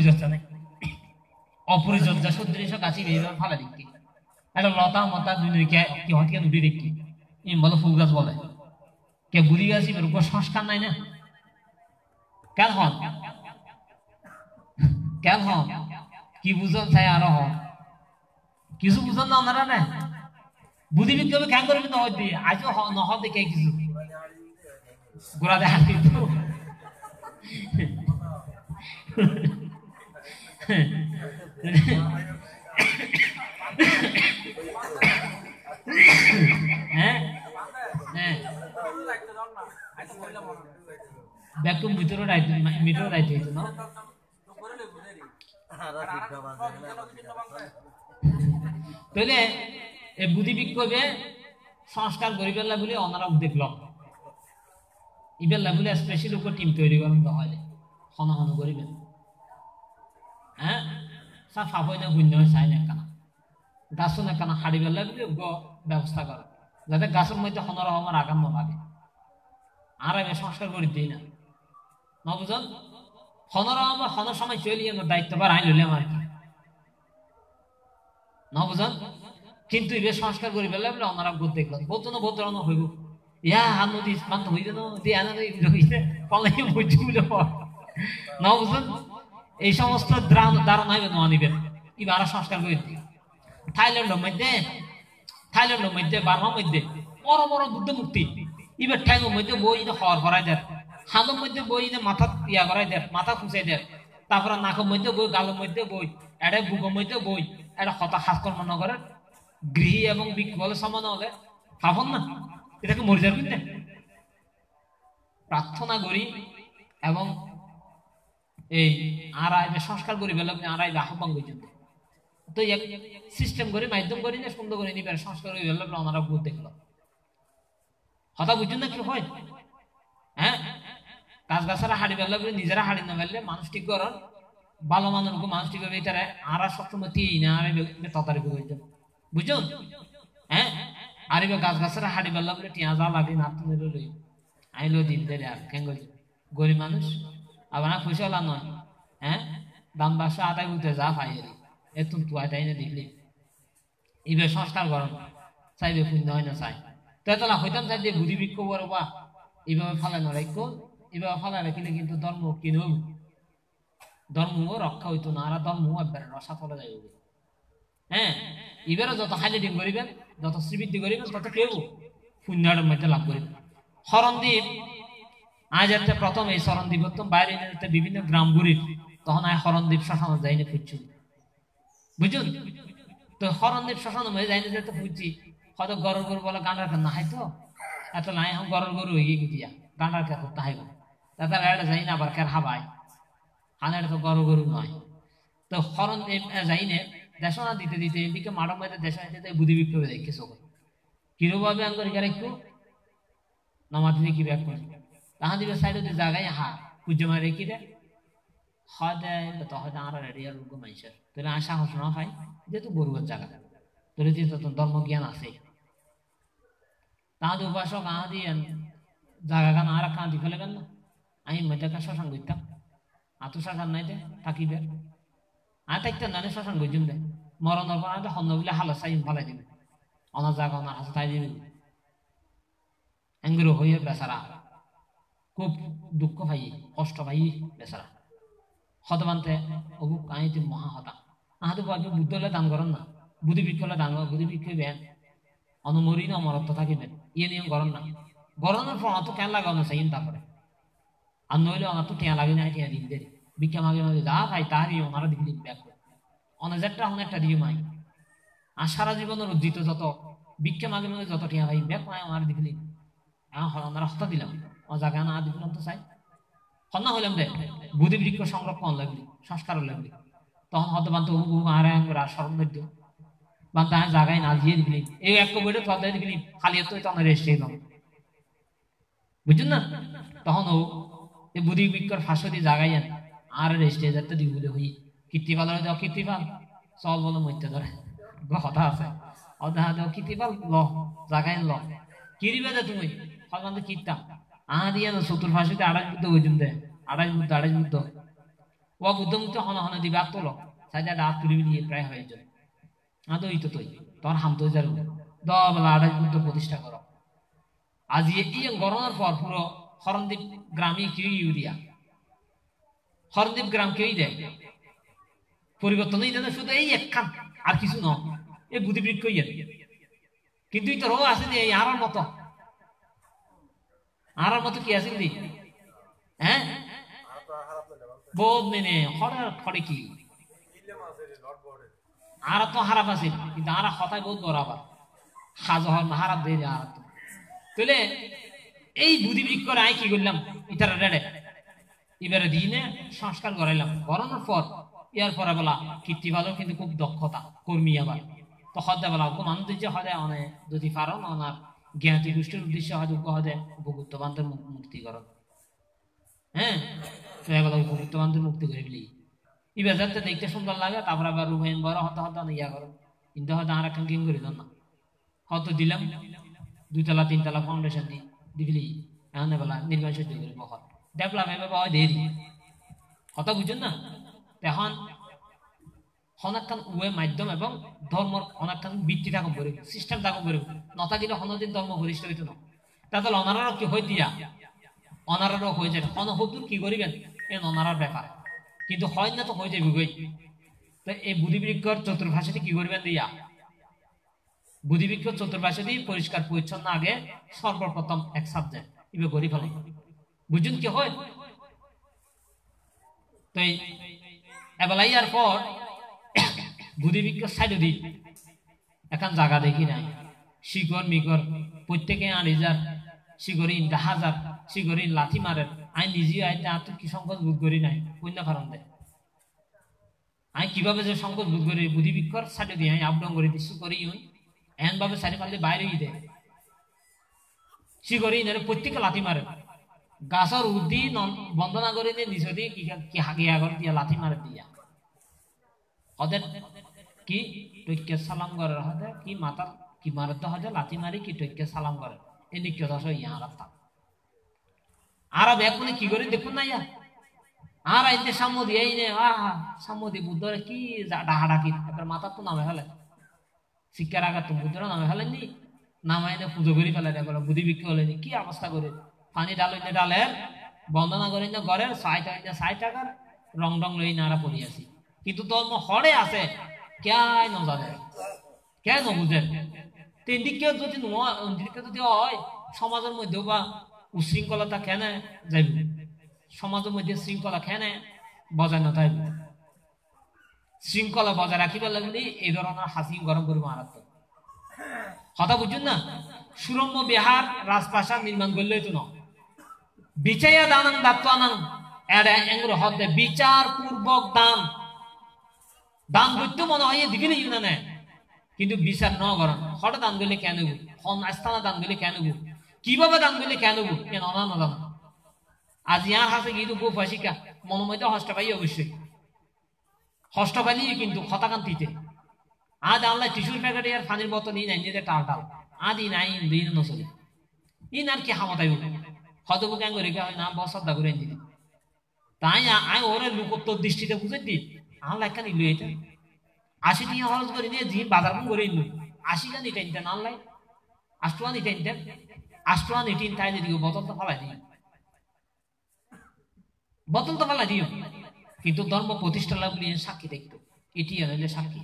অপরিচর্যা নাই অপরিচর্যা সদৃশ গাছি বেরিয়ে ফালা দেখি একটা লতা মতা দুই কে কি হতে দুটি দেখি ইম বলে ফুল গাছ বলে কে বুড়ি গাছ এর উপর সংস্কার নাই না কেন হন কেন হন কি বুঝন চাই আরো হন কিছু বুঝন না ওনারা না বুদ্ধি বিজ্ঞাপে কেন করবে না হয় দিয়ে আজও নহ দেখে কিছু গোড়া দেখা দিত হ্যাঁ হ্যাঁ ব্যাকুম ভিতরে মিটার রাইতে হইতো না তাহলে এই বুদ্ধি বিক্ষোভে সংস্কার গরিবের বলে ওনারা দেখল ইবেলা বলে স্পেশাল উপর টিম তৈরি করেন হয় হন হন করিবেন হ্যাঁ সা ফাফই না শূন্য চাই না কানা গাছ না কানা হাড়ি বেলা বলে ব্যবস্থা করে যাতে গাছের মধ্যে হনর হমার আগাম নলাগে আর আমি সংস্কার করে দিই না বুঝন হনর আমার হনর সময় চলিয়ে আমার দায়িত্ববার আইন লইলাম আর কি বুঝন কিন্তু এবার সংস্কার করে ফেললে বলে ওনারা বোধ দেখল বলতো না বোধ ধরনের হইব ইয়া হাত নদী মান্ত হইতে না পলাই বুঝছি বলে বুঝন এই সমস্ত ধারণা হইবে না নিবেন এবার আরো সংস্কার করে দিই থাইল্যান্ডের মধ্যে বার্মার মধ্যে বড় বড় বুদ্ধ মূর্তি এবার ঠ্যাঙের মধ্যে বই হর করাই দেয় হাতের মধ্যে বই মাথা ইয়া করাই দেয় মাথা খুঁচাই দেয় তারপরে নাকের মধ্যে বই গালের মধ্যে বই এটা বুকের মধ্যে বই এটা হতা হাস কর্ম নগরের গৃহী এবং বলে সমান হলে ভাবন না এটাকে মরে যাবে না প্রার্থনা করি এবং এই আর সংস্কার করি বলে আর আহ্বান করছেন তো সিস্টেম করে মাধ্যম করি না সুন্দর করে নিবে সংস্কার করে বললে ওনারা বোধ দেখলো হতা বুঝুন না কি হয় হ্যাঁ গাছ গাছারা হাড়ি বেলা বলে নিজেরা হাড়ি না বেললে মানুষ ঠিক করেন ভালো মানুষ ঠিক হবে এটারে আর সবসময় তিই না আর ততারি বুঝছেন বুঝুন হ্যাঁ আর এবার গাছ গাছারা হাড়ি বেলা বলে টিয়া যা লাগে না তুমি লই আইলো দিন দেরে আর কেন গরিব মানুষ আবার না খুশি হলাম নয় হ্যাঁ দাম বাসা আদায় বলতে যা পাই এত তুয়াই তাই না দেখলি এবার সংস্কার করেন চাইবে পুণ্য হয় না চাই তাই হইতাম চাই যে বুদ্ধি বৃক্ষ বড় বা এইভাবে ফালানো রাখো এইভাবে ফালা রাখিলে কিন্তু ধর্ম কিন ধর্ম রক্ষা হইতো না আর ধর্ম একবারে রসা ফলে যাইব হ্যাঁ এবারে যত হাইলাইটিং করিবেন যত শ্রীবৃদ্ধি করিবেন তত কেউ পুণ্যের মধ্যে লাভ করিবেন হরণদ্বীপ আজ একটা প্রথম এই শরণদ্বীপ হতো বাইরে বিভিন্ন গ্রাম ঘুরি তখন আয় হরণদ্বীপ শ্মশান যাইনি খুঁজছি বুঝুন তো হরণদ্বীপ শ্মশান হয়ে যাইনি যেতে খুঁজছি হয়তো গরুর গরু বলে গান্ডার কেন না হাইতো এত নাই এখন গরুর গরু হয়ে গিয়া গান্ডার কে করতে হাইব তাছাড়া এটা যাই না আবার কে হাবায় হানের তো গরু নয় তো হরণদ্বীপ যাইনে দেশনা দিতে দিতে এদিকে মাঠের মধ্যে দেশনা দিতে বুদ্ধি বিপ্লবে দেখে চোখ কিরভাবে আঙ্গর গেলে একটু নামাজ কি ব্যাগ করে তাহা দিবে সাইড জায়গায় হা পুজো মারে কি রে হয় তখন আর রেডিয়ার রোগ মানুষের তাহলে আর সাহস না হয় যেহেতু গরুর জায়গা তোর তো ধর্ম জ্ঞান আছে তাহলে উপাসক আহ দিয়ে জায়গা গান আর কাঁদি ফেলে গেল না আমি মধ্যে শ্মশান করতাম আতো শ্মশান নাই দে থাকিবে আর থাকতেন না শ্মশান করছুন দে মরণের পর আমাদের হন্য বলে হালো চাই ফেলাই দিবে অনার জায়গা অনার হাতে তাই দিবে এঙ্গুলো হয়ে বেচারা খুব দুঃখ পাই কষ্ট পাই বেচারা হতবান্তে অবুক আইতে মহা হতা আহাতে বুদ্ধ হলে দান করেন না বুদ্ধি বৃক্ষ হলে দান করেন বুদ্ধি বৃক্ষ বেন অনুমরি না অমরত্ব থাকিবেন ইয়ে নিয়ম গরম না গরমের পর অত কেন লাগে অন্য চাই তারপরে আর নইলে আমার তো টিয়া লাগে না টিয়া দিন দেরি ভিক্ষা মাগে মাগে যা ভাই তাহারই ওনারা দিকে দিন ব্যাক করে অনেকটা অনেকটা দিয়ে মাই আর সারা জীবনের উজ্জিত যত ভিক্ষা মাগে মাগে যত টিয়া ভাই ব্যাক মায় ওনারা দিকে দিন ওনারা হত্যা দিলাম ও জায়গা না দিলাম তো চাই হন্যা হইলাম দে বুদ্ধি বৃক্ষ সংরক্ষণ লাগলি সংস্কার লাগলি তখন হয়তো বান্ত আর স্মরণ মধ্য বান্ত জায়গায় না দিয়ে দিবলি এই এক বইটা তো দিবলি খালি তো তখন রেস্ট এলাম বুঝছেন না তখন ও এই বুদ্ধি বৃক্ষর ফাঁসতি জায়গায় আর রেস্ট যাতে দিব বলে হই কীর্তিপাল যাও কীর্তিপাল চল বলো মধ্যে ধরে কথা আছে অধা দেও কীর্তিপাল ল জায়গায় ল কিরিবে দে তুমি হয়তো কীর্তাম দিয়ে চতুর্ফাঁসিতে 28 বুদ্ধ বুঝুন দে 28 বুদ্ধ ও বুদ্ধমুক্ত হন হন দিবা তোলো সাইডে দাঁত তুলি দিয়ে প্রায় হয়ে যায় আদৌ তো তুই তোর হাম তো যার দবেলা আড়াই বুদ্ধ প্রতিষ্ঠা করো আজ এই গরমের পর পুরো হরণদ্বীপ গ্রামে কেউ ইউরিয়া হরদ্বীপ গ্রাম কেউই দেয় পরিবর্তনই দেয় শুধু এই একখান আর কিছু ন এই বুদ্ধিবৃক্ষ কিন্তু তোর আছে যে এই আরার মতো কি আছে দি হ্যাঁ বোধ মেনে হরের খড়ে কি আর তো হারাপ আছে কিন্তু আর হতায় বহুত বরাবর সাজ হর হারাপ দিয়ে আর তাহলে এই বুদ্ধিবৃক্ষ আয় কি করলাম ইতারা রেড়ে এবারে দিনে সংস্কার করাইলাম করানোর পর ইয়ার পরে বলা কীর্তিবাদও কিন্তু খুব দক্ষতা কর্মী আবার তো হদে বলা কোন মানুষ যে হদে অনেক যদি পারো না ওনার জ্ঞাতি গোষ্ঠীর উদ্দেশ্যে হয়তো হদে উপযুক্ত বান্ধব মুক্তি করো হ্যাঁ বলা উপযুক্ত বান্ধব মুক্তি করে বলি এবার যাতে দেখতে সুন্দর লাগে তারপরে আবার রুমাইন বড় হতে হতে ইয়া করো কিন্তু হয়তো আর একটা কিং করে দেন না হয়তো দিলাম 2 তলা 3 তলা ফাউন্ডেশন দিবলি এখন বলা নির্মাণ সহ্য করে বহর ডেভেলপ হবে পাওয়া দেরি কথা বুঝুন না এখন অনেকক্ষণ উভয় মাধ্যম এবং ধর্মর অনেকক্ষণ বৃত্তি থাকুন করে সিস্টেম থাকুন করে নতা দিলে অনদিন ধর্ম ঘনিষ্ঠ হইত না তাহলে অনারারও কি হয়ে দিয়া অনারারও হয়ে যায় অনহতুর কি করিবেন এ অনারার ব্যাপার কিন্তু হয় না তো হয়ে যাবে গই তো এই বুদ্ধিবৃক্ষর চতুর্ভাষাটি কি করবেন দিয়া বুদ্ধিবৃক্ষ চতুর্ভাষা দিয়ে পরিষ্কার পরিচ্ছন্ন আগে সর্বপ্রথম এক সাবজেক্ট ইবে গড়ি ফেলে বুঝুন কি হয় তো এবেলাইয়ার পর বুদ্ধিবৃক্ষ সাইড দি এখন জায়গা দেখি নাই শিকর মিকর প্রত্যেকে 8,000 শিকরি 10,000 শিকরি লাথি মারে আই নিজে আইতে আর কি সংকোচ বোধ করি নাই কন্য কারণ দেয় আমি কিভাবে যে সংকোচ বোধ করি বুদ্ধিবৃক্ষর সাইড দিয়ে আমি আপডাউন করে দিচ্ছি করি এন ভাবে সারি পারলে বাইরে দেয় শিকরি প্রত্যেকে লাথি মারে গাছর উদ্দি বন্দনা করে দিয়ে নিচ দিয়ে কি হাগিয়া করে দিয়া লাথি মারে দিয়া ওদের কি টৈক্য সালাম করে হদে কি মাতার কি মারতে হদে লাথি মারি কি টৈক্য সালাম করে এই নিক্য দশ ইয়া রাস্তা আর এখন কি করে দেখুন না ইয়া আর আইতে সাম্য দিয়ে নে সাম্য দিয়ে বুদ্ধরে কি ডাহাডাকি এবার মাথার তো নামে ফেলে শিক্ষার আঘাত তো বুদ্ধরা নামে ফেলেননি নামাই না পুজো করি ফেলে বলে বুদ্ধিবৃক্ষ হলেনি কি অবস্থা করে পানি ডাল ডালের বন্দনা করি না ঘরের 60 টাকার রং রং লই নারা পড়ি আছি কিন্তু ধর্ম হরে আছে কেন নজানে কেন বুঝেন তিন দিকে যদি যদি হয় সমাজের মধ্যে বা উশৃঙ্খলতা কেন যাইব সমাজের মধ্যে শৃঙ্খলা কেন বজায় না থাকবে শৃঙ্খলা বজায় রাখিবার লাগলে এই ধরনের হাসি গরম করে মারাত্মক কথা বুঝুন না সুরম্য বিহার রাজপ্রাসাদ নির্মাণ করলে তো না বিচাইয়া দানাং দাত্তানাং এড়ে এঙ্গুর হদে বিচার পূর্বক দান করতে মনে হয় দিকে নেই না কিন্তু বিচার ন করেন হঠাৎ দান করলে কেন স্থানে দান করলে কেন কিভাবে দান করলে কেন কেন অনানো দান আজ ইয়ার হাতে কিন্তু গো ফাঁসিকা মনোময় হস্ত পাই অবশ্যই হস্ত পাইলি কিন্তু খতাকান্তিতে আজ আল্লাহ টিস্যুর প্যাকেটে আর পানির বোতল ই নাই নিজে টাল আদি নাই দিন নচলে ইন আর কি হামতাই হয়তো কেন করে হয় না বসা করে দিদি তাই আই ওরে লোকোত্তর দৃষ্টিতে বুঝে দি আল্লাহ একটা নিল এটা 80 টাকা খরচ করে নিয়ে জি বাজার করে নিল 80 টাকা নিতে নিতেন আল্লাহ 8 টাকা নিতে নিতেন 8 টাকা নিতে তাই দিও বোতল তো ফেলাই দিও বোতল তো ফেলাই দিও কিন্তু ধর্ম প্রতিষ্ঠা লাভ নিয়ে সাক্ষী দেখতো এটি হইলে সাক্ষী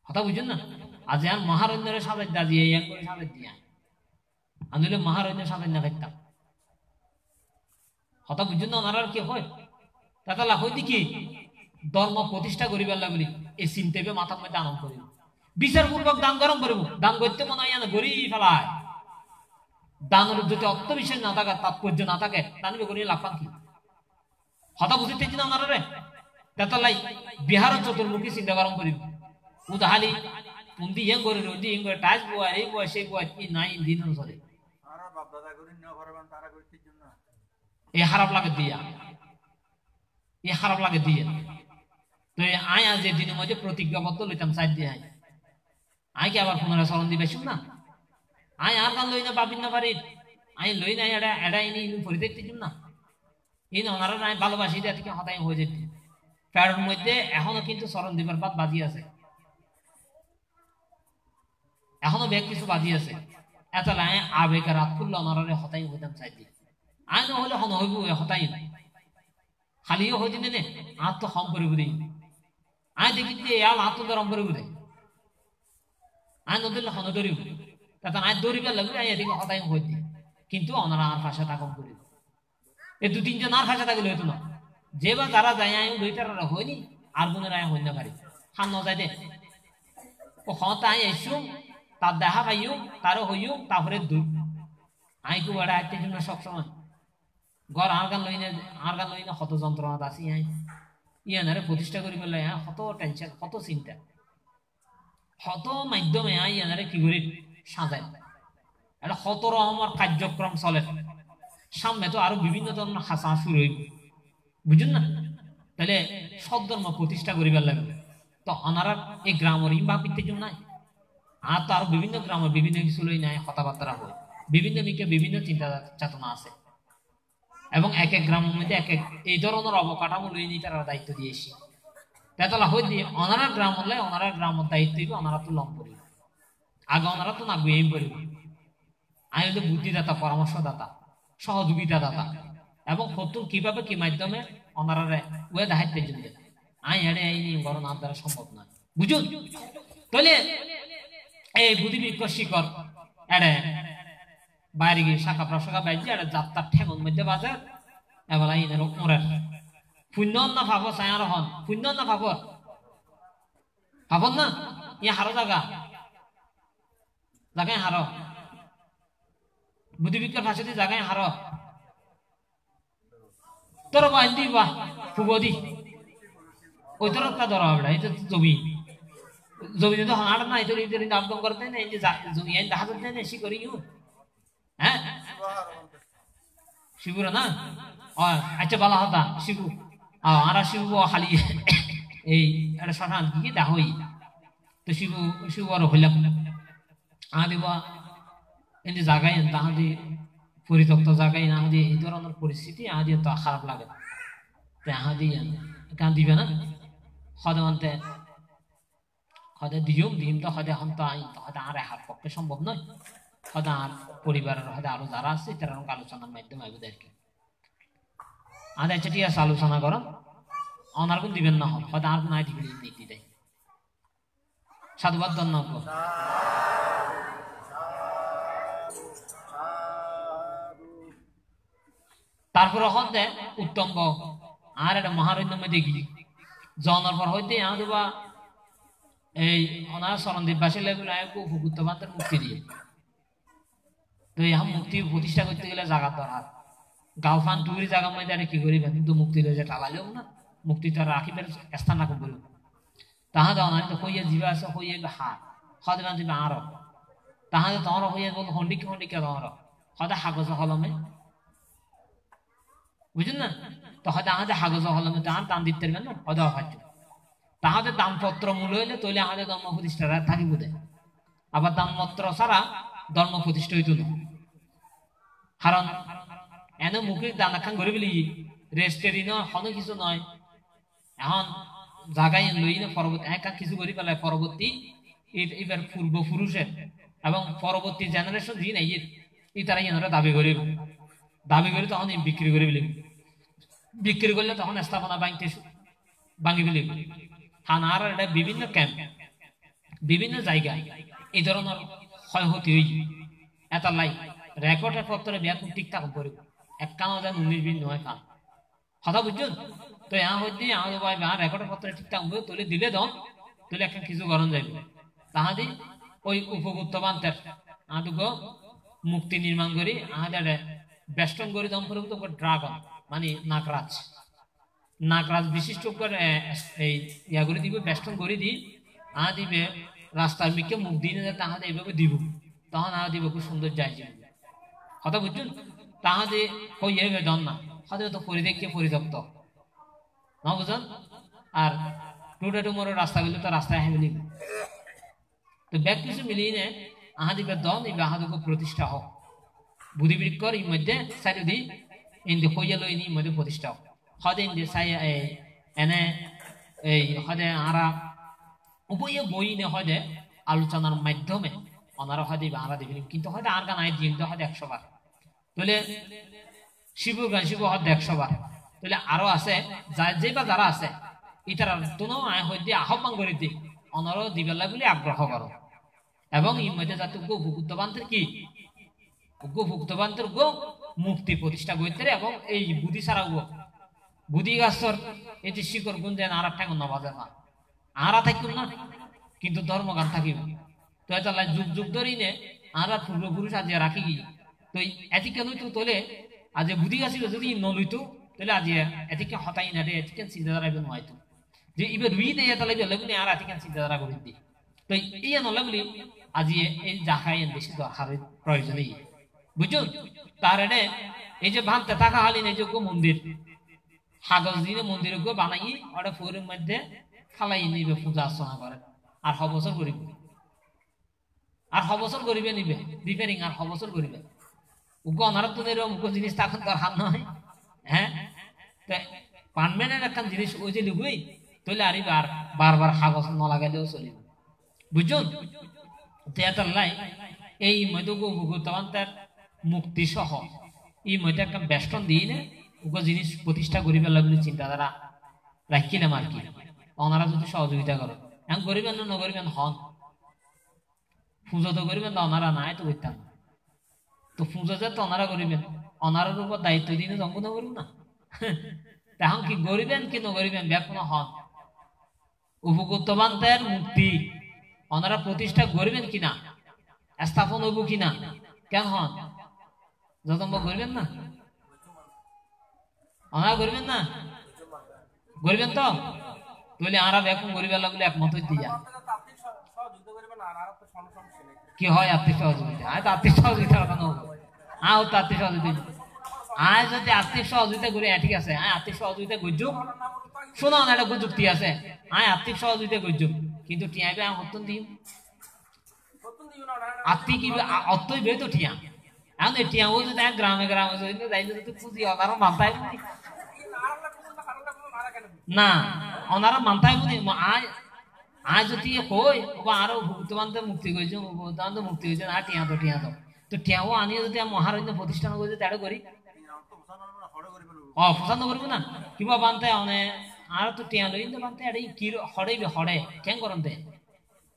কথা বুঝুন না আজ আর মহারণ্যের সাথে দাঁড়িয়ে এক করে সাথে দিয়া আনলে মহারণ্যের সাথে না দেখতাম কথা বুঝুন না ওনার কি হয় তাহলে হইতে কি ধর্ম প্রতিষ্ঠা করিবার লাগলি এই চিন্তাবে মাথার মধ্যে আনন্দ করিব বিচারপূর্বক দান গরম করিব দান করতে মনে হয় না গড়ি ফেলায় দানের যদি অত্যাবিশ্বাস না থাকে তাৎপর্য না থাকে দানিবে করিয়ে লাফান কি কথা বুঝতে না ওনারা রে তাহলে বিহার চতুর্মুখী চিন্তা গরম করিব উদাহালি উন্দি ইয়ে করে উন্দি ইয়ে করে টাইস বয় এই বয় সেই বয় কি নাই দিন চলে এই খারাপ লাগে দিয়া এই খারাপ লাগে দিয়ে তো আয় আজ যে দিনের মধ্যে প্রতিজ্ঞাবদ্ধ লইতাম সাইড দিয়ে আয় কি আবার পুনরায় স্মরণ দিবে শুন না আয় আর গান লই না বাবিন না পারি আয় লই না এড়া এড়াই নি পরি দেখতে না এই ওনারা নাই ভালোবাসি দিয়ে থেকে হতাই হয়ে যেত প্যারের মধ্যে এখনো কিন্তু চরণ দিবার বাদ বাজি আছে, এখনো বেগ কিছু বাজি আছে। এত লাই আবেগের রাত করলে ওনারা হতাই হইতাম চাইতে আয় না হলে হন হইব হতাই খালিও হয়ে দিনে নে আর তো হম করে বুঝি আয় দেখি যে আল হাত তো রম করে বুঝে আয় নদীর হন দৌড়িব তখন আয় দৌড়িবার লাগবে আয় এদিকে হতাই হয়ে দি কিন্তু ওনারা আর ভাষা থাকম করিব এই দু তিনজন আর ভাষা থাকলে হইতো না যে বা যারা যায় আয় দুইটার হয়নি আর গুণের আয় হইনা পারি খান ন যায় দে ও হতা আয় এসু তার দেখা পাইও তারও হইও তারপরে দুধ আই কু বেড়া একটা জন্য সবসময় ঘর আর গান লইনে কত যন্ত্রণা আসি আই ইয়ানারে প্রতিষ্ঠা করি বলে কত টেনশন কত চিন্তা কত মাধ্যমে আই ইয়ানারে কি করি সাজায় এটা কত রকমের কার্যক্রম চলে সামনে তো আরো বিভিন্ন ধরনের হাসা শুরু হইব বুঝুন না তাহলে সদ্ধর্ম প্রতিষ্ঠা করিবার লাগবে তো ওনারা এই গ্রামের ইম্বাপিতে জন্য নাই আর তো আরো বিভিন্ন গ্রামের বিভিন্ন কিছু লই নাই কথাবার্তা হয় বিভিন্ন দিকে বিভিন্ন চিন্তা চেতনা আছে এবং এক এক গ্রামের মধ্যে এক এক এই ধরনের অবকাঠামো লই নিয়ে তারা দায়িত্ব দিয়েছি তেতলা হই দিয়ে ওনারা গ্রাম হলে ওনারা গ্রামের দায়িত্ব দিবে ওনারা তো লম করিব আগে ওনারা তো না গুয়েই করিব আমি হচ্ছে বুদ্ধিদাতা পরামর্শদাতা সহযোগিতা দাতা এবং কতুন কিভাবে কি মাধ্যমে ওনারা ওয়ে দায়িত্বের জন্য আই এড়ে আইনি বরং আর দ্বারা সম্ভব নয় বুঝুন তাহলে এই বুদ্ধিবৃক্ষ শিকর এড়ে বাইরে গিয়ে শাখা প্রশাখা বাইরে এড়ে যাত্রার ঠেঙন মধ্যে বাজার এবার আইনের ওরের পুণ্য না ভাবো ছায়ার হন পুণ্য না ভাবর ভাবন না ইয়ে হারো জায়গায় হারো বুদ্ধিবৃক্ষের ভাষা দিয়ে জায়গায় হারো তোর বাহ দিবা ফুবদি ওই তোর একটা ধরা হবে এটা জমি জমিতে তো হাঁট নাই তোর ইদের আবদম করতে না এই যে জমি আইন দেখা করতে না এসি করি হ্যাঁ শিবুর না আচ্ছা বলা হতা শিবু আর শিবু খালি এই একটা শ্মশান কি দেখা হই তো শিবু আর হইলাম দিবা এই যে জায়গায় তাহাদি পরিত্যক্ত জায়গায় না দিয়ে এই ধরনের পরিস্থিতি আদি তো খারাপ লাগে আহাদি কান দিবে না সদান্তে সদা দিম তো সদা হন তো সদা আর হার পক্ষে সম্ভব নয় সদা আর পরিবারের সদা আরো যারা আছে তারা আলোচনার মাধ্যমে আইব আর কি আদা আচ্ছা ঠিক আছে আলোচনা করো অনার কোন দিবেন না হন সদা আর নাই দিবেন নীতি দেয় সাধুবাদ ধন্যবাদ তারপর হতে উত্তম আর একটা মহারণ্য মধ্যে গিয়ে জনের পর হইতে দেবা এই অনার শরণদ্বীপবাসী লেগুলো উপগুপ্তবান্তের মুক্তি দিয়ে তো এখন মুক্তি প্রতিষ্ঠা করতে গেলে জায়গার দরকার গালফান টুরি জায়গার মধ্যে আর কি করিবেন কিন্তু মুক্তি রয়েছে টালালেও না মুক্তি তার রাখিবেন স্থান রাখব বলব তাহাতে অনার তো হইয়া জীবা আছে হইয়া হার সদান দিবে আরো তাহাতে তোমার হইয়া বল হন্ডিকে তোমার সদা কাগজ কলমে বুঝুন না তো হয়তো আমাদের কাগজ কলমে তাহার দান দিতে পারবেন না হয়তো হয়তো তাহাদের দানপত্র মূল হইলে তৈলে আমাদের ধর্ম প্রতিষ্ঠা থাকি বোধ আবার দানপত্র ছাড়া ধর্ম প্রতিষ্ঠা হইত না কারণ এনে মুখে দানা খান ঘুরে বলি রেস্টেরি নয় কোনো কিছু নয় এখন জায়গায় লই না পরবর্তী একা কিছু করি পেলায় পরবর্তী এবার পূর্বপুরুষের এবং পরবর্তী জেনারেশন যি নাই এই তারা এনারা দাবি করে তখন বিক্রি করে ফেলি বিক্রি করলে তখন স্থাপনা ভাঙি ফেলি থানার এটা বিভিন্ন ক্যাম্প বিভিন্ন জায়গায় এই ধরনের ক্ষয়ক্ষতি হয়ে এটা লাই রেকর্ডের পত্রে ব্যাকুল ঠিকঠাক করে 51,19,20 কান কথা বুঝছেন তো यहाँ হইতে আমাদের ভাই রেকর্ডের পত্রে ঠিকঠাক করে তুলে দিলে দাও তুলে একটা কিছু গরম যাইবে তাহাদি ওই উপগুপ্তবান্তের আদুগো মুক্তি নির্মাণ করি আমাদের বেষ্টন করি দম্পর ড্রাগন মানে নাগরাজ বিশিষ্ট করে এই ইয়া করে দিব বেষ্টন করে দি দিবে রাস্তার মিকে মুখ দিয়ে তাহাদের এইভাবে দিব তখন দিব খুব সুন্দর যায় কথা বুঝছেন তাহাদে হই যাবে দন না হয়তো তো পরিদেখকে পরিত্যক্ত না বুঝলেন আর টুডে টুমোরো রাস্তাগুলো তো রাস্তায় হেমিলি তো ব্যাগ কিছু মিলিয়ে নে আহাদিবের দন এই আহাদকে প্রতিষ্ঠা হোক বুদ্ধিবৃক্ষর এই মধ্যে চারিদি ইন্দি হইয়া লই নি মধ্যে প্রতিষ্ঠা হদে ইন্দি সাই এনে এই হদে আরা উভয় বই নে হদে আলোচনার মাধ্যমে ওনারা হয়তো আরা দিবেন কিন্তু হয়তো আর গান আয় দিন হয়তো 100 বার তাহলে শিবুর গান শিবু হয়তো 100 বার তাহলে আরো আছে যে বা যারা আছে ইতারা তোনো আয় হইতে আহ্বান করে দি অনারও দিবেলা বলে আগ্রহ করো এবং এই মধ্যে যাতে ভুক্তবান্তের কি ভুক্তবান্তের মুক্তি প্রতিষ্ঠা করতে এবং এই বুদ্ধি ছাড়া বুদ্ধি গাছর এই যে শিকড় গুণ দেন আর ঠাকুর নবাজে না আরা থাকুন না কিন্তু ধর্মগান থাকিব তো এটা যুগ যুগ ধরেই নে আমরা পূর্বপুরুষ আজ রাখি গিয়ে তো এটি কেন তো তোলে আজ বুদ্ধি গাছিল যদি নলইতো তাহলে আজ এটিকে হতাই না রে এটিকে চিন্তাধারা হয়তো যে এবার রুই দিয়ে তাহলে বেলে আর এটিকে চিন্তাধারা করে দিই তো এই নলে বলি আজ এই জাহাই বেশি দরকারের প্রয়োজনই বুঝুন তার এই যে ভাঙতে থাকা হালিন এই যে মন্দির কাগজ দিয়ে মন্দির বানাই ওটা ফুরের মধ্যে ফালাই নিবে পূজা অর্চনা করে আর বছর করিব আর বছর করিবে নিবে রিপেয়ারিং আর বছর করিবে উগো অনারত মুখ জিনিস তখন দরকার নয় হ্যাঁ পার্মানেন্ট একটা জিনিস ওই যে লিখবই তাহলে আর বারবার কাগজ ন লাগাইলেও চলিবে বুঝুন লাই এই মধ্যে ভগবান মুক্তি সহ এই মধ্যে একটা বেষ্টন দিয়ে নে উগো জিনিস প্রতিষ্ঠা করিবে লাগলে চিন্তাধারা রাখিলাম আর কি ওনারা যদি সহযোগিতা করে এখন করিবেন না নকরিবেন হন পুজো তো করিবেন ওনারা নাই তো করতাম তো পুজো যে তো ওনারা করিবেন ওনারের উপর দায়িত্ব দিনে সম্পূর্ণ করব না তখন কি করিবেন কি নকরিবেন ব্যাকুণ হন উপকূর্তবান্তের মুক্তি ওনারা প্রতিষ্ঠা করিবেন কিনা স্থাপন হইব কিনা কেন হন যতম্ব করবেন না ওনারা করবেন না করবেন তো তাহলে আরা ব্যাকুণ করিবার লাগলে একমত দিয়া কি হয় আর্থিক সহযোগিতা আয় তো আর্থিক সহযোগিতা কেন আয় তো আর্থিক সহযোগিতা আয় যদি আর্থিক সহযোগিতা করি ঠিক আছে আয় আর্থিক সহযোগিতা করছো শোনো না একটা যুক্তি আছে আয় আর্থিক সহযোগিতা করছো কিন্তু টিয়াইবে আমি হত্যন দিই আর্থিক অর্থই বের তো টিয়া এখন এই টিয়াও যদি গ্রামে গ্রামে যাই যদি পুঁজি ওনারা মানতাই না ওনারা মানতাই বুঝি আজ যদি কই আরো ভুক্তবান্তে মুক্তি করেছে ভুক্তবান্তে মুক্তি হয়েছে আর টিয়া তো টিয়াও আনিয়ে যদি মহারণ্য প্রতিষ্ঠান করেছে তাড়ো করি ফসানো করবো না কিবা বানতে অনে আর তো টিয়া লই বানতে এটা কি হড়াইবে হড়ে কেন করতে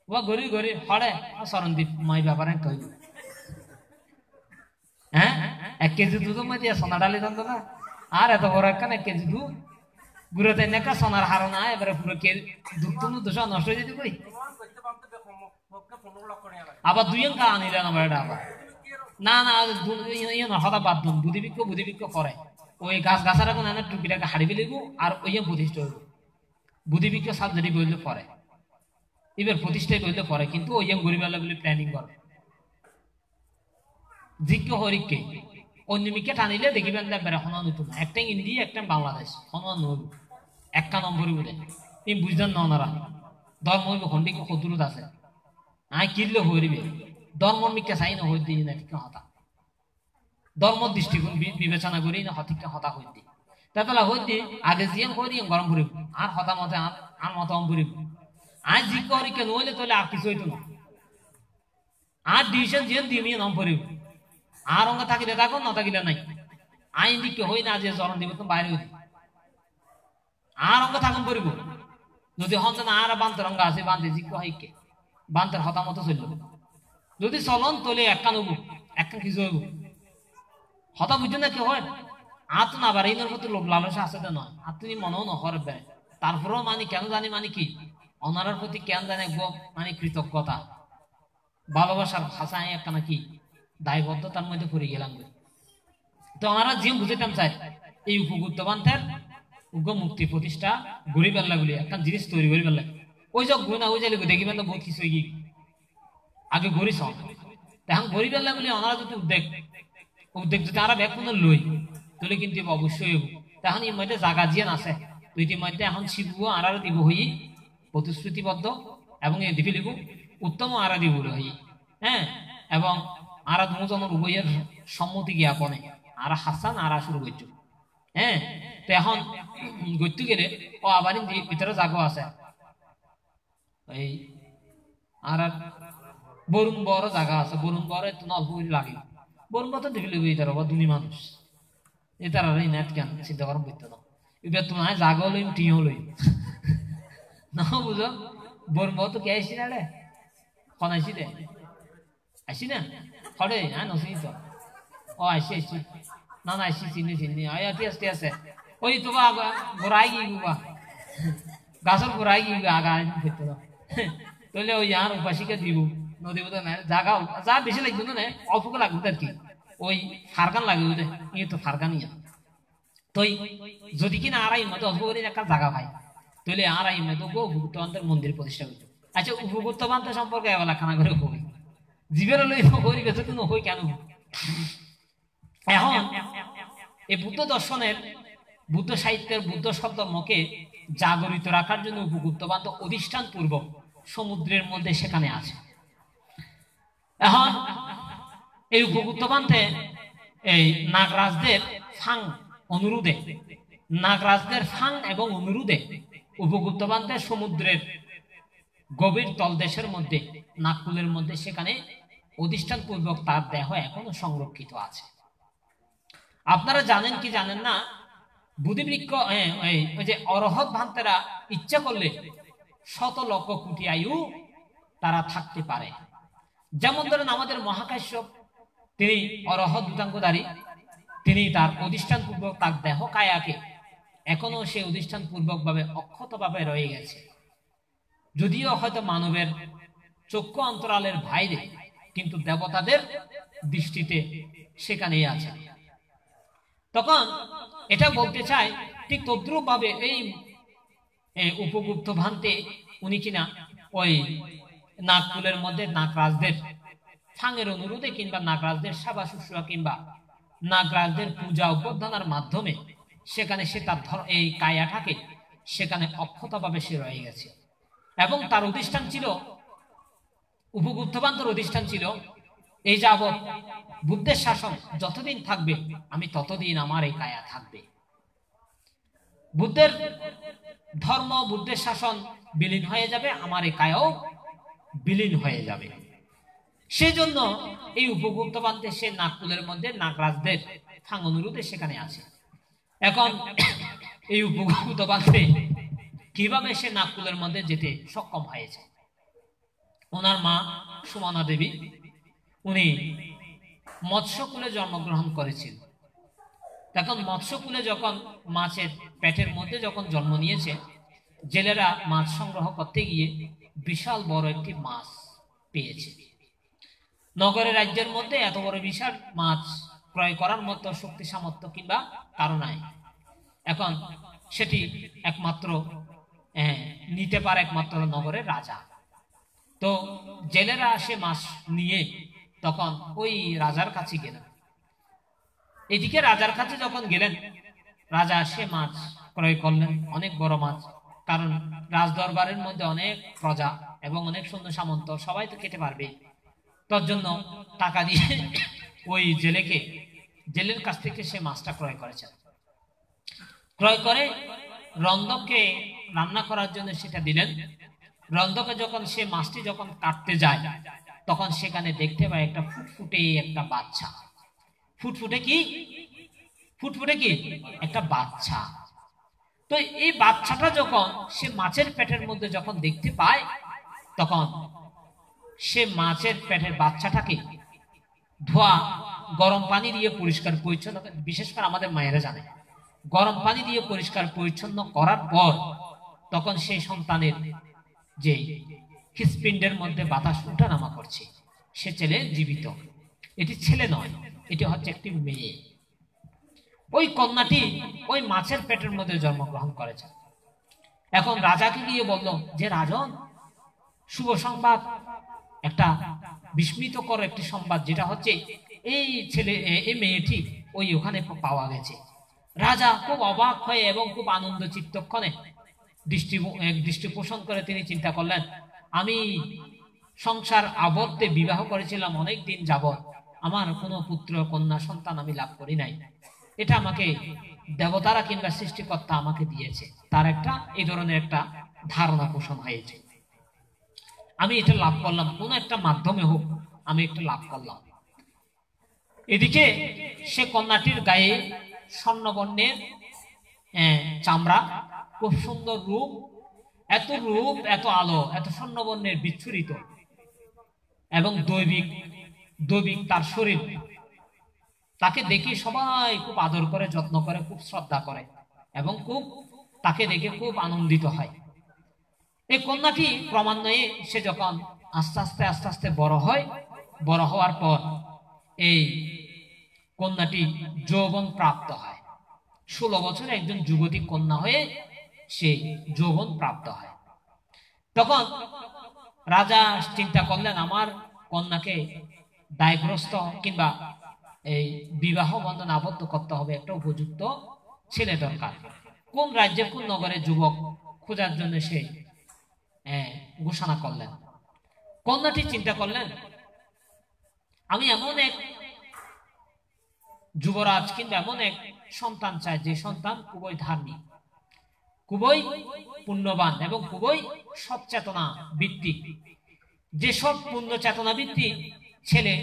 ওয়া গরি গরি হড়ে সরণদীপ মাই ব্যাপারে কই হ্যাঁ 1 কেজি দুধ মই দিয়া সোনা ডালি দান্ত না আর এত বড় একটা 1 কেজি দুধ গুরুতে নেকা সোনার হারো না এবারে পুরো কে দুধ তুমি দোষ নষ্ট হয়ে যেতে কই আবার দুই অঙ্ক আনিলেন আমার এটা আবার না না হঠাৎ বাদ দুন বুদ্ধিবিক্ষ করে ওই গাছারা কোন টুপিটাকে হারিয়ে ফেলিব আর ওই প্রতিষ্ঠা হইব বুদ্ধিবিক্ষ সাবজেক্ট বললে পরে এবার প্রতিষ্ঠায় বললে পরে কিন্তু ওই গরিবালা বলে প্ল্যানিং করে জিজ্ঞ হরিককে অন্যমিকে টানিলে দেখিবেন বেড়া হন নতুন একটা ইন্ডিয়া একটা বাংলাদেশ হন একটা নম্বরই বলে এই বুঝতেন না ওনারা ধর্ম খন্ডিক কদুরত আছে আয় কিনলে হরিবে ধর্ম মিকে চাই না হই দিই না ঠিক হতা ধর্ম দৃষ্টিকোণ বিবেচনা করি না হঠিককে হতা হই দিই তাহলে হই দি আগে জিয়ান হরি গরম ভরিব আর হতা মতে আর মত ভরিব আজ জিজ্ঞ হরিকে নইলে তাহলে আর কিছু হইতো না আর ডিভিশন জিয়ান দিয়ে নাম ভরিব আর অঙ্গ থাকিলে থাকুন না থাকিলে নাই আইন দিকে হই না যে জরণ দিব তো বাইরে হই আর অঙ্গ থাকুন করিব যদি হন না আর বান্তর অঙ্গ আছে বান্ধে জিজ্ঞ হইকে বান্তর হতামত চলল যদি চলন তোলে একখান হবো একখান কিছু হইব হতা বুঝছো না কি হয় আর তো না বাড়ি ইনের প্রতি লোভ লালসা আছে তো নয় আর তুমি মনেও নহরে বেড়ে তারপরেও মানে কেন জানি মানে কি অনারার প্রতি কেন জানে মানে কৃতজ্ঞতা ভালোবাসার ভাষায় একটা নাকি দায়বদ্ধতার মধ্যে পড়ে গেলাম তো ওনারা যে বুঝাইতাম চাই এই উপগুপ্তবান্তের উগ্র মুক্তি প্রতিষ্ঠা গড়ি পেল্লা বলে একটা জিনিস তৈরি করি পেল্লা ওই যে গুণা ওই যে দেখিবেন তো বহুত কিছু গিয়ে আগে গড়ি সব এখন গড়ি পেল্লা বলে ওনারা যদি উদ্যোগ যদি আমরা ব্যাগ কোনো লই তাহলে কিন্তু অবশ্যই হইব তখন এর মধ্যে জাগা জিয়ান আছে তো ইতিমধ্যে এখন শিবু আর দিব হই প্রতিশ্রুতিবদ্ধ এবং এই দিবি লিব উত্তম আরা দিব হই হ্যাঁ এবং আরা দুজনের উভয়ের সম্মতি জ্ঞাপনে আরা হাসান আরা শুরু করছো হ্যাঁ। তো এখন ঘুরতে গেলে ও আবার ভিতরে জাগো আছে এই আর বরুণ বড় জায়গা আছে, বরুণ বড় একটু অল্প করে লাগে, বরুণ বড় তো দেখলে এটার আবার দুনি মানুষ এটার আর নেট কেন চিন্তা করেন করতে না, এবার তোমার জাগো লইম টিও লইম না বুঝো। বরুণ বড় তো কে আসছি না রে, কন আসছি দে আসছি না খড়ে হ্যাঁ নসি তো ও আসছি আসছি না না আসছি চিনি চিনি ঠিক আছে ঠিক আছে। ওই তোমা গোড়াই গিয়ে গাছের গোড়াই গিয়ে আগা করতে দাও তাহলে ওই আর উপাসীকে দিব নদী বোধ না জাগাও যা বেশি লাগবে না অল্পকে লাগবে আর কি, ওই ফারগান লাগবে বোধ ই তো ফারগানই তো যদি কিনা আড়াই মতো অল্প করে একটা জায়গা ভাই তাহলে আড়াই মতো গো উপগুপ্তবান্তের মন্দির প্রতিষ্ঠা করতো। আচ্ছা উপগুপ্তবান্ত সম্পর্কে এবেলা খানা করে করি জীবের লই করি গেছে তো নই কেন। এখন এই বুদ্ধ দর্শনের বুদ্ধ সাহিত্যের বুদ্ধ শব্দ মুখে জাগরিত রাখার জন্য উপগুপ্তবান্ত অধিষ্ঠান পূর্বক সমুদ্রের মধ্যে সেখানে আছে। এখন এই উপগুপ্তবান্তে এই নাগরাজদের ফাং অনুরোধে, নাগরাজদের ফাং এবং অনুরোধে উপগুপ্তবান্তের সমুদ্রের গভীর তলদেশের মধ্যে নাগকুলের মধ্যে সেখানে অধিষ্ঠান পূর্বক তার দেহ এখনো সংরক্ষিত আছে। আপনারা জানেন কি জানেন না, বুদ্ধিবৃক্ষ ওই যে অরহৎ ভান্তেরা ইচ্ছা করলে শত লক্ষ কোটি আয়ু তারা থাকতে পারে। যেমন ধরেন আমাদের মহাকাশ্যপ তিনি অরহৎ দূতাঙ্গধারী, তিনি তার অধিষ্ঠান পূর্বক তার দেহ কায়াকে এখনো সেই অধিষ্ঠান পূর্বক ভাবে অক্ষত ভাবে রয়ে গেছে, যদিও হয়তো মানবের চক্ষু অন্তরালের বাইরে, কিন্তু দেবতাদের দৃষ্টিতে সেখানেই আছে। তখন এটা বলতে চাই ঠিক তদ্রুপ ভাবে এই উপগুপ্ত ভান্তে উনি কিনা ওই নাগকুলের মধ্যে নাগরাজদের ফাঙের অনুরোধে কিংবা নাগরাজদের সেবা শুশ্রূষা কিংবা নাগরাজদের পূজা অভ্যর্থনার মাধ্যমে সেখানে সে তার এই কায়াটাকে সেখানে অক্ষতভাবে সে রয়ে গেছে। এবং তার অধিষ্ঠান ছিল, উপগুপ্তবান্তর অধিষ্ঠান ছিল এই যাবৎ বুদ্ধের শাসন যতদিন থাকবে আমি ততদিন আমার এই কায়া থাকবে। বুদ্ধের ধর্ম বুদ্ধের শাসন বিলীন হয়ে যাবে, আমার এই কায়াও বিলীন হয়ে যাবে। সেজন্য এই উপগুপ্তবান্তে সে নাগকুলের মধ্যে নাগরাজদের ফাং অনুরোধে সেখানে আছে। এখন এই উপগুপ্তবান্তে কিভাবে সে নাগকুলের মধ্যে যেতে সক্ষম হয়েছে, ওনার মা সুমনা দেবী উনি মৎস্যকুলে জন্মগ্রহণ করেছিল। তখন মৎস্যকুলে যখন মাছের পেটের মধ্যে যখন জন্ম নিয়েছে, জেলেরা মাছ সংগ্রহ করতে গিয়ে বিশাল বড় একটি মাছ পেয়েছে। নগরের রাজ্যের মধ্যে এত বড় বিশাল মাছ ক্রয় করার মতো শক্তি সামর্থ্য কিংবা কারো নাই। এখন সেটি একমাত্র নিতে পারে একমাত্র নগরের রাজা। তো জেলেরা সে মাছ নিয়ে তখন ওই রাজার কাছে গেলেন। এদিকে রাজার কাছে যখন গেলেন, রাজা সে মাছ ক্রয় করলেন, অনেক বড় মাছ, কারণ রাজ দরবারের মধ্যে অনেক প্রজা এবং অনেক সৈন্য সামন্ত সবাই তো খেতে পারবে, তার জন্য টাকা দিয়ে ওই জেলের কাছ থেকে সে মাছটা ক্রয় করেছেন। ক্রয় করে রন্ধককে রান্না করার জন্য সেটা দিলেন। রন্ধকে যখন সে মাছটি যখন কাটতে যায়, তখন সেখানে দেখতে পায় একটা ফুটফুটে একটা বাচ্চা। ফুটফুটে কি একটা বাচ্চা। তো এই বাচ্চাটা যখন সে মাছের পেটের মধ্যে যখন দেখতে পায়, তখন সে মাছের পেটের বাচ্চাটাকে ধোয়া গরম পানি দিয়ে পরিষ্কার পরিচ্ছন্ন, বিশেষ করে আমাদের মায়েরা জানে, গরম পানি দিয়ে পরিষ্কার পরিচ্ছন্ন করার পর তখন সেই সন্তানের যে হৃৎপিণ্ডের মধ্যে বাতাস উঠানামা করছে, সে ছেলে জীবিত। এটি ছেলে নয়, এটি হচ্ছে একটি মেয়ে। ওই কন্যাটি ওই মাছের পেটের মধ্যে জন্মগ্রহণ করেছে। এখন রাজাকে গিয়ে বলল যে রাজন, শুভ সংবাদ, একটা বিস্মিতকর একটি সংবাদ, যেটা হচ্ছে এই মেয়েটি ওই ওখানে পাওয়া গেছে। রাজা খুব অবাক হয়ে এবং খুব আনন্দ চিত্তক্ষণে দৃষ্টি পোষণ করে তিনি চিন্তা করলেন, আমি সংসার আবদ্ধে বিবাহ করেছিলাম অনেক দিন যাবৎ, আমার কোনো পুত্র কন্যা সন্তান আমি লাভ করি নাই, এটা আমাকে দেবতারা কিংবা সৃষ্টিকর্তা আমাকে দিয়েছে, তার একটা এই ধরনের একটা ধারণা পোষণ হয়েছে। আমি এটা লাভ করলাম, কোন একটা মাধ্যমে হোক আমি একটা লাভ করলাম। এদিকে সে কন্যাটির গায়ে স্বর্ণবর্ণের চামড়া, খুব সুন্দর রূপ, এত আলো, এত স্বর্ণবর্ণের বিচ্ছুরিত, এবং দৈবিক তার শরীর। তাকে দেখে সবাই খুব আদর করে, যত্ন করে, খুব শ্রদ্ধা করে, এবং খুব তাকে দেখে খুব আনন্দিত হয়। এই কন্যাটি ক্রমান্বয়ে সে যখন আস্তে আস্তে বড় হওয়ার পর এই কন্যাটি যৌবন প্রাপ্ত হয়। 16 বছরে একজন যুবতী কন্যা হয়ে সে যৌবন প্রাপ্ত হয়। তখন রাজা চিন্তা করলেন, আমার কন্যাকে দায়গ্রস্ত কিংবা এই বিবাহ বন্ধন আবদ্ধ করতে হবে, একটা উপযুক্ত ছেলে দরকার। কোন রাজ্যে কোন নগরে যুবক খোঁজার জন্য সে ঘোষণা করলেন। কন্যাটি চিন্তা করলেন, আমি এমন এক যুবরাজ কিংবা এমন এক সন্তান চাই যে সন্তান খুবই ধার্মিক, খুবই পুণ্যবান এবং খুবই সচেতনা ভিত্তিক। যে সব পুণ্য চেতনা ভিত্তিক ছেলে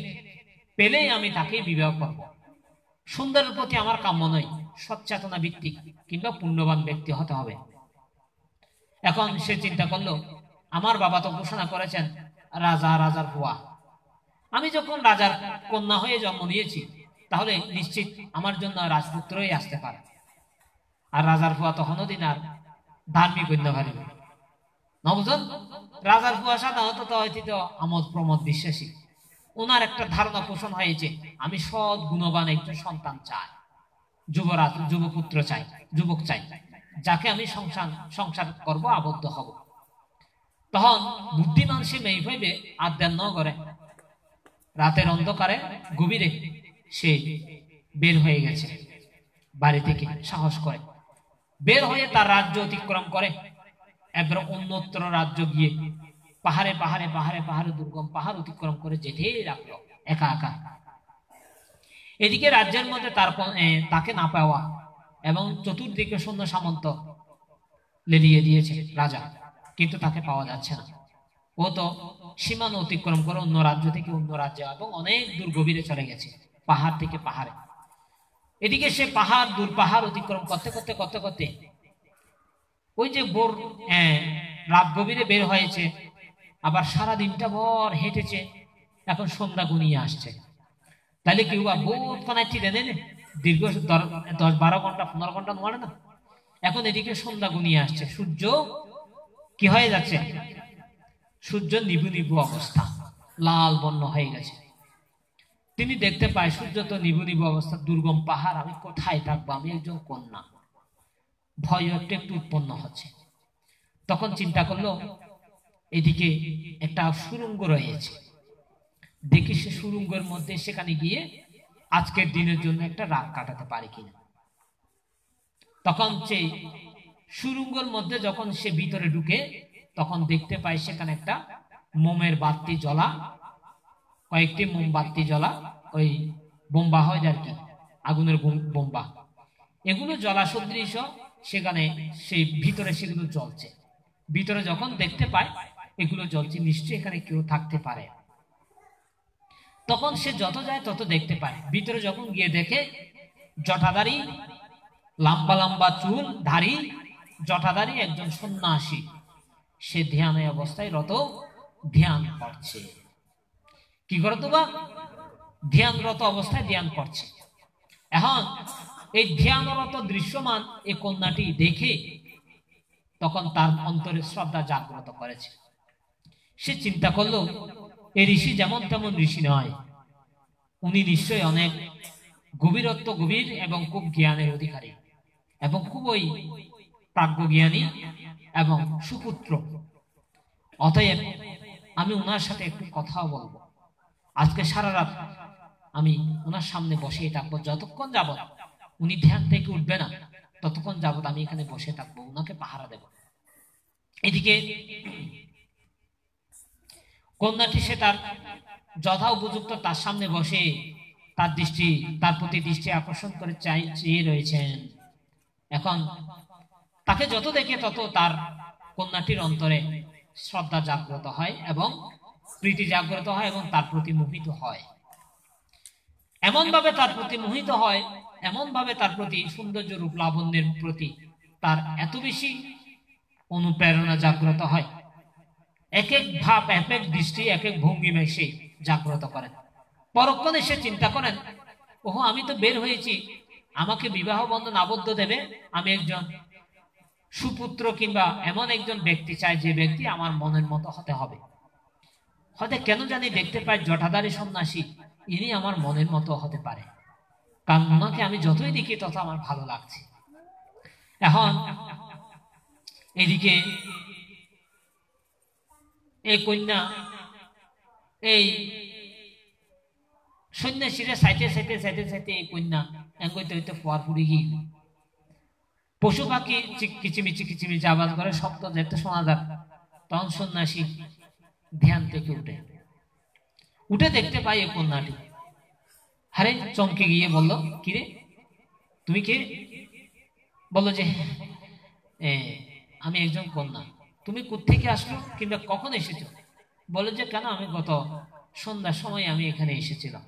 পেলেই আমি তাকে বিবাহ করব। সুন্দরের প্রতি আমার কাম্য নয়, সচেতনা ভিত্তিক কিংবা পুণ্যবান ব্যক্তি হতে হবে। এখন সে চিন্তা করলো, আমার বাবা তো ঘোষণা করেছেন রাজার হুয়া, আমি যখন রাজার কন্যা হয়ে জন্ম নিয়েছি তাহলে নিশ্চিত আমার জন্য রাজপুত্রই আসতে পারে। আর রাজার ফুয়া তো হনদিন আর ধার্মিক হইতে পারিবে না, বুঝুন। রাজার ফুয়া সাধারণত আমোদ প্রমোদ বিশ্বাসী। ওনার একটা ধারণা পোষণ হয়েছে, আমি সৎ গুণবান একজন সন্তান চাই, যুবপুত্র চাই, যুবক চাই, যাকে আমি সংসার করব, আবদ্ধ হব। তখন বুদ্ধিমান সে মেয়ে হইবে আদ্যান করে রাতের অন্ধকারে গভীরে সে বের হয়ে গেছে বাড়ি থেকে, সাহস করে বের হয়ে তার রাজ্য অতিক্রম করে একবার অন্যত্র রাজ্য গিয়ে পাহাড়ে দুর্গম পাহাড় অতিক্রম করে যেতেই রাখলো একা একা। এদিকে রাজ্যের মধ্যে তাকে না পাওয়া এবং চতুর্দিকে সৈন্য সামন্ত লেলিয়ে দিয়েছে রাজা, কিন্তু তাকে পাওয়া যাচ্ছে না। ও তো সীমানা অতিক্রম করে অন্য রাজ্য থেকে অন্য রাজ্যে এবং অনেক দূর গভীরে চলে গেছে, পাহাড় থেকে পাহাড়ে। এদিকে সে দূর পাহাড় অতিক্রম করতে ওই যে রাত গভীরে বের হয়েছে, আবার সারা দিনটা ভর হেঁটেছে, এখন সন্ধ্যা গুনিয়ে আসছে। তাহলে কি বহুত কোনায় টিরে দেন দীর্ঘ 10-12 ঘন্টা 15 ঘন্টা নড়ে না। এখন এদিকে সন্ধ্যা গুনিয়ে আসছে, সূর্য কি হয়ে যাচ্ছে, সূর্য নিবু অবস্থা, লাল বর্ণ হয়ে গেছে। তিনি দেখতে পায় সূর্য তো নিবু অবস্থা, দুর্গম পাহাড়, আমি কোথায় থাকবো, আমি একজন কন্যা, ভয় একটু উৎপন্ন হচ্ছে। তখন চিন্তা করলো এদিকে একটা সুড়ঙ্গ রয়েছে, দেখি সে সুড়ঙ্গের মধ্যে সেখানে গিয়ে আজকের দিনের জন্য একটা রাত কাটাতে পারে কিনা। তখন সে সুড়ঙ্গের মধ্যে যখন সে ভিতরে ঢুকে তখন দেখতে পায় সেখানে একটা মোমের বাতি জ্বলা, কয়েকটি মোমবাতি জ্বলা, ওই বোম্বা হয় আর কি, আগুনের বোম্বা, এগুলো জ্বলা সদৃশ সেখানে সেই ভিতরে সেগুলো জ্বলছে। ভিতরে যখন দেখতে পায় এগুলো জ্বলছে, নিশ্চয়ই এখানে কেউ থাকতে পারে। তখন সে যত যায় তত দেখতে পায়, ভিতরে যখন গিয়ে দেখে জটাধারী, লম্বা চুল ধারী জটাধারী একজন সন্ন্যাসী, সে ধ্যানের অবস্থায় রত ধ্যান করছে। কি করতো বা ধ্যানরত অবস্থায় ধ্যান করছে। এখন এই ধ্যানরত দৃশ্যমান এই কন্যাটি দেখে তখন তার অন্তরে শ্রদ্ধা জাগ্রত করেছে। সে চিন্তা করলো এই ঋষি যেমন তেমন ঋষি নয়, উনি নিশ্চয়ই অনেক গভীর এবং খুব জ্ঞানের অধিকারী এবং খুবই প্রাজ্ঞজ্ঞানী এবং সুপুত্র। অতএব আমি ওনার সাথে একটু কথাও বলবো। আজকে সারা রাত আমি ওনার সামনে বসেই থাকবো, যতক্ষণ যাবত উনি ধ্যান থেকে উঠবে না ততক্ষণ যাবত আমি এখানে বসে থাকবো, ওনাকে পাহারা দেব। এদিকে কন্যাটি সে তার যথা উপযুক্ত তার সামনে বসে তার প্রতি দৃষ্টি আকর্ষণ করে চেয়ে রয়েছেন। এখন তাকে যত দেখে তত তার কন্যাটির অন্তরে শ্রদ্ধা জাগ্রত হয় এবং প্রীতি জাগ্রত হয় এবং তার প্রতি মোহিত হয়, এমন ভাবে তার প্রতি মোহিত হয়, এমন ভাবে তার প্রতি সৌন্দর্য রূপ লাবণ্যের প্রতি তার এত বেশি অনুপ্রেরণা জাগ্রত হয়, এক এক ভাব, এক এক দৃষ্টি, এক এক ভঙ্গিমায় সে জাগ্রত করেন। পরক্ষণে সে চিন্তা করেন, ওহো আমি তো বের হয়েছি, আমাকে বিবাহ বন্ধন আবদ্ধ দেবে, আমি একজন সুপুত্র কিংবা এমন একজন ব্যক্তি চাই যে ব্যক্তি আমার মনের মতো হতে হবে। হয়তো কেন জানি দেখতে পাই জটাধারী সন্ন্যাসী, ইনি আমার মনের মতো হতে পারে, কারণ ওনাকে আমি যতই দেখি তত আমার ভালো লাগছে। এখন এদিকে এই কন্যা এই সন্ন্যাসীরা সাইতে সাইতে সাইতে সাইতে এই কন্যা এঙ্গইতে হইতে ফোয়ার ফুড়ি গিয়ে পশু পাখি কিচিমিচি কিচিমিচি আওয়াজ করে, শব্দ যেতে শোনা যায়। তখন সন্ন্যাসী ধ্যান থেকে উঠে দেখতে পাই এই কন্যাটি। হারে চমকে গিয়ে বলল, কিরে তুমি কে? বললো যে আমি একজন কন্যা। তুমি কোত্থেকে আসলো কিংবা কখন এসেছো? বলে যে কেন, আমি গত সন্ধ্যার সময় আমি এখানে এসেছিলাম,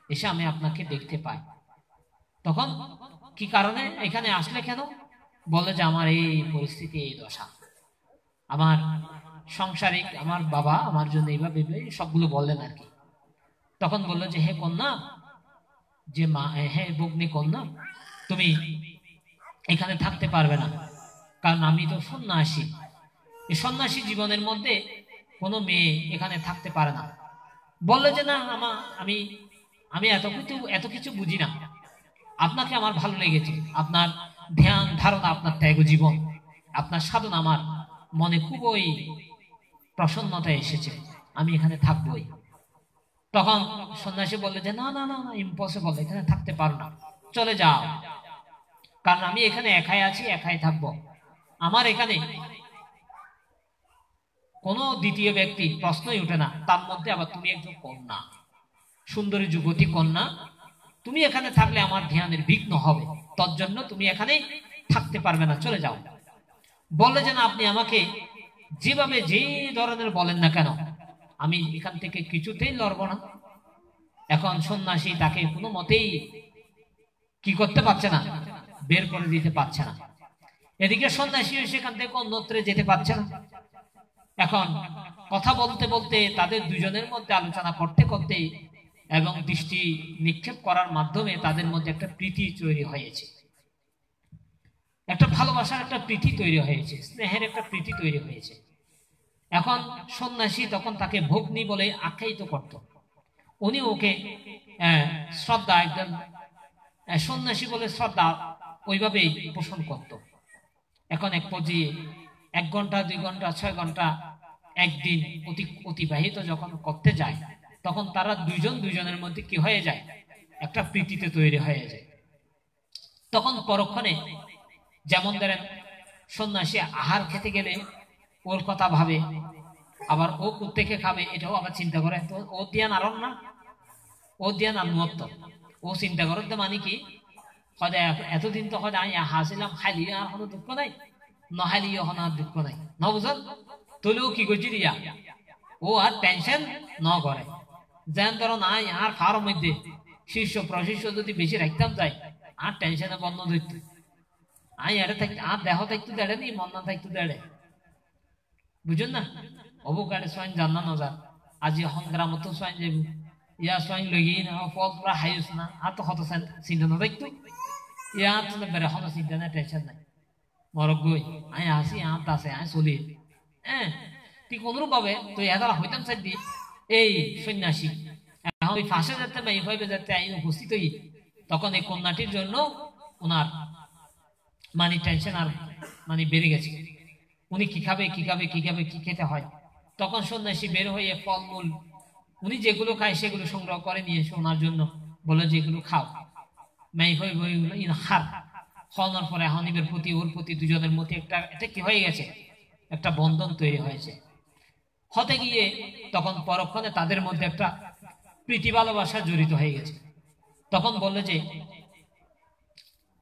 এসে আমি আপনাকে দেখতে পাই। তখন কি কারণে এখানে আসলে কেন? বলে যে আমার এই পরিস্থিতি, এই দশা, আমার সাংসারিক, আমার বাবা আমার জন্য এইভাবে সবগুলো বললেন আর কি। তখন বললো যে হে কন্যা, যে মা, হে ভগ্নী কন্যা, তুমি এখানে থাকতে পারবে না, কারণ আমি তো সন্ন্যাসী। এই সন্ন্যাসী জীবনের মধ্যে কোনো মেয়ে এখানে থাকতে পারে না। বললো যে না, আমি আমি এত কিছু বুঝি না, আপনাকে আমার ভালো লেগেছে, আপনার ধ্যান ধারণা, আপনার ত্যাগ জীবন, আপনার সাধনা আমার মনে খুবই প্রসন্নতা এসেছে, আমি এখানে থাকবোই। তখন সন্ন্যাসী বললে যে না না না না, ইম্পসিবল, এখানে থাকতে পারো না, চলে যাও, কারণ আমি এখানে একাই আছি, একাই থাকবো, আমার এখানে কোনো দ্বিতীয় ব্যক্তি প্রশ্নই উঠে না। তার মধ্যে আবার তুমি একজন কন্যা, সুন্দরী যুবতী কন্যা, তুমি এখানে থাকলে আমার ধ্যানের বিঘ্ন হবে, তোর জন্য তুমি এখানে থাকতে পারবে না, চলে যাও। বলে যে না, আপনি আমাকে যেভাবে যে ধরনের বলেন না কেন, আমি এখান থেকে কিছুতেই লড়ব না। এখন সন্ন্যাসী তাকে কোনো মতেই কি করতে পারছে না, বের করে দিতে পারছে না। এদিকে সন্ন্যাসী সেখান থেকে অন্যত্রে যেতে পারছে না। এখন কথা বলতে বলতে তাদের দুজনের মধ্যে আলোচনা করতে করতে এবং দৃষ্টি নিক্ষেপ করার মাধ্যমে তাদের মধ্যে একটা প্রীতি তৈরি হয়েছে, একটা ভালোবাসার একটা প্রীতি তৈরি হয়েছে, স্নেহের একটা প্রীতি তৈরি হয়েছে। এখন সন্ন্যাসী তখন তাকে ভগ্নী বলে আখ্যায়িত করত, উনি ওকে শ্রদ্ধা, একজন সন্ন্যাসী বলে শ্রদ্ধা ওইভাবেই পোষণ করত। এখন এক পর্যায়ে 1 ঘন্টা 2 ঘন্টা 6 ঘন্টা একদিন অতিবাহিত যখন করতে যায়, তখন তারা দুজনের মধ্যে কি হয়ে যায়, একটা প্রীতিতে তৈরি হয়ে যায়। তখন পরক্ষণে যেমন ধরেন সন্ন্যাসী আহার খেতে গেলে ওর কথা ভাবে, আবার ও কোত্থেকে খাবে এটাও আবার চিন্তা করে। তো ও দিয়ান আরণ না, ও দিয়ান আত্মত্ব, ও চিন্তা করে তো মানে কি, হয়তো এতদিন তো হয়তো আমি হাসিলাম, খাইলি আর কোনো দুঃখ নাই, নহাইলি এখন আর দুঃখ নাই, ন বুঝল তোলেও কি করছি দিয়া, ও আর টেনশন ন করে। যেন ধরো নাই আর ফার মধ্যে শিষ্য প্রশিষ্য যদি বেশি রাখতাম যায়, আর টেনশনে বন্ধ ধরত, আই এটা থাকতে আর দেহ থাকতে দেড়ে নি, মন না থাকতে দেড়ে, বুঝুন না। অবকারে সোয়াইন জানা নজার, আজি এখন গ্রামত সোয়াইন যাব, ইয়া সোয়াইন লগি না ফল পুরা হাইস না, আর তো হত চিন্তা না থাকতো, ইয়া তো বেড়ে হত চিন্তা নাই, টেনশন নাই, মরক গই আই আসি আত আছে আই চলি। হ্যাঁ, ঠিক অনুরূপ ভাবে তো এদারা হইতাম চাই দি এই সন্ন্যাসী এখন ওই ফাঁসে যেতে বা এইভাবে যাতে আইন উপস্থিত হই, তখন এই কন্যাটির জন্য ওনার মানে টেনশন আর মানে বেড়ে গেছে। উনি কি খাবে কি খাবে কি খাবে কি খেতে হয়। তখন সন্ন্যাসী বের হয়ে ফলমূল উনি যেগুলো খায় সেগুলো সংগ্রহ করে নিয়ে এসে ওনার জন্য বলে যে এগুলো খাও। মেয়ে হয়ে বইগুলো হার খাওয়ানোর পরে হানিবের প্রতি ওর প্রতি দুজনের মধ্যে এটা কি হয়ে গেছে, একটা বন্ধন তৈরি হয়েছে। হতে গিয়ে তখন পরক্ষণে তাদের মধ্যে একটা প্রীতি ভালোবাসা জড়িত হয়ে গেছে। তখন বললে যে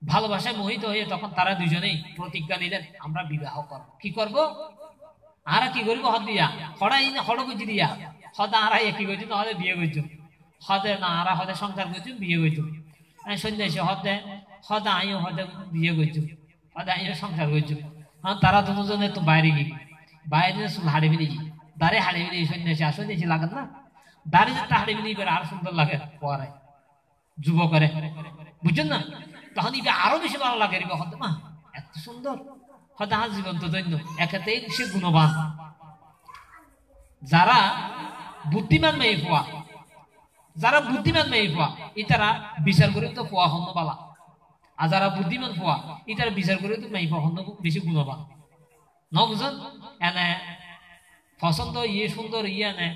ভালোবাসায় মোহিত হয়ে তখন তারা দুজনেই প্রতিজ্ঞা নিলেন আমরা বিবাহ করব। কি করব? আর কি করবো? হদ দিয়া হড়াই না হড় বুঝি দিয়া হদা আর কি করছি নহলে বিয়ে করছো হদে না আর হদে সংসার করছো বিয়ে করছো সন্ন্যাসী হদে হদা আইও হদে বিয়ে করছো হদে আইও সংসার করছো। হ্যাঁ তারা দুজনে তো বাইরে গিয়ে বাইরে চুল হাড়ে ফেলে গিয়ে দাঁড়ে হাড়ে ফেলে সন্ন্যাসী আর সন্ন্যাসী লাগান না দাঁড়িয়ে যেতে হাড়ে ফেলে বের আর সুন্দর লাগে পরে যুবকরে বুঝছেন না তখন ইবে আরো বেশি ভালো লাগে হতে মা এত সুন্দর হয়তো আমার জীবন তো দৈন্য একাতেই সে গুণবান। যারা বুদ্ধিমান মেয়ে ফুয়া যারা বুদ্ধিমান মেয়ে ফুয়া ইতারা বিচার করে তো ফুয়া হন্য বালা আর যারা বুদ্ধিমান ফুয়া ইতারা বিচার করে তো মেয়ে ফুয়া হন্য বেশি গুণবান ন বুঝেন এনে পছন্দ ইয়ে সুন্দর ইয়ে নে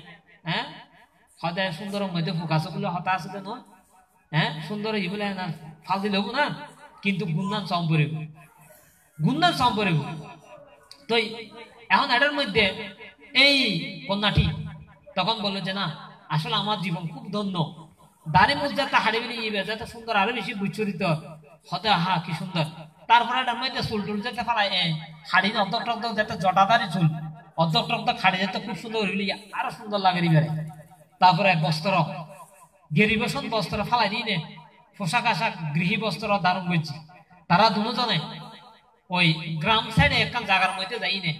হ্যাঁ সদায় সুন্দর মধ্যে ফোকাস গুলো হতা আছে কেন হ্যাঁ সুন্দর ই বলে না ফালদি লব না কিন্তু গুণান সম্পর্ক গুণান সম্পর্ক তো এখন এটার মধ্যে এই কন্যাটি তখন বললো যে না আসলে আমার জীবন খুব ধন্য দাঁড়ি মুজাতে হাড়ি বেরিয়ে ইয়ে যাতে সুন্দর আরো বেশি বিচ্ছুরিত হতে হা কি সুন্দর তারপরে এটার মধ্যে চুল টুল যেতে ফেলায় হাড়ি অর্ধক টর্ধক যাতে জটাদারি চুল অর্ধক টর্ধক হাড়ি যেতে খুব সুন্দর আরো সুন্দর লাগে রিবারে তারপরে বস্ত্র গেরিবেশন বস্ত্র ফালাই দিই নে পোশাক আশাক গৃহী বস্ত্র ধারণ করছি তারা দুজনে ওই গ্রাম সাইডে একখান জায়গার মধ্যে যাই নে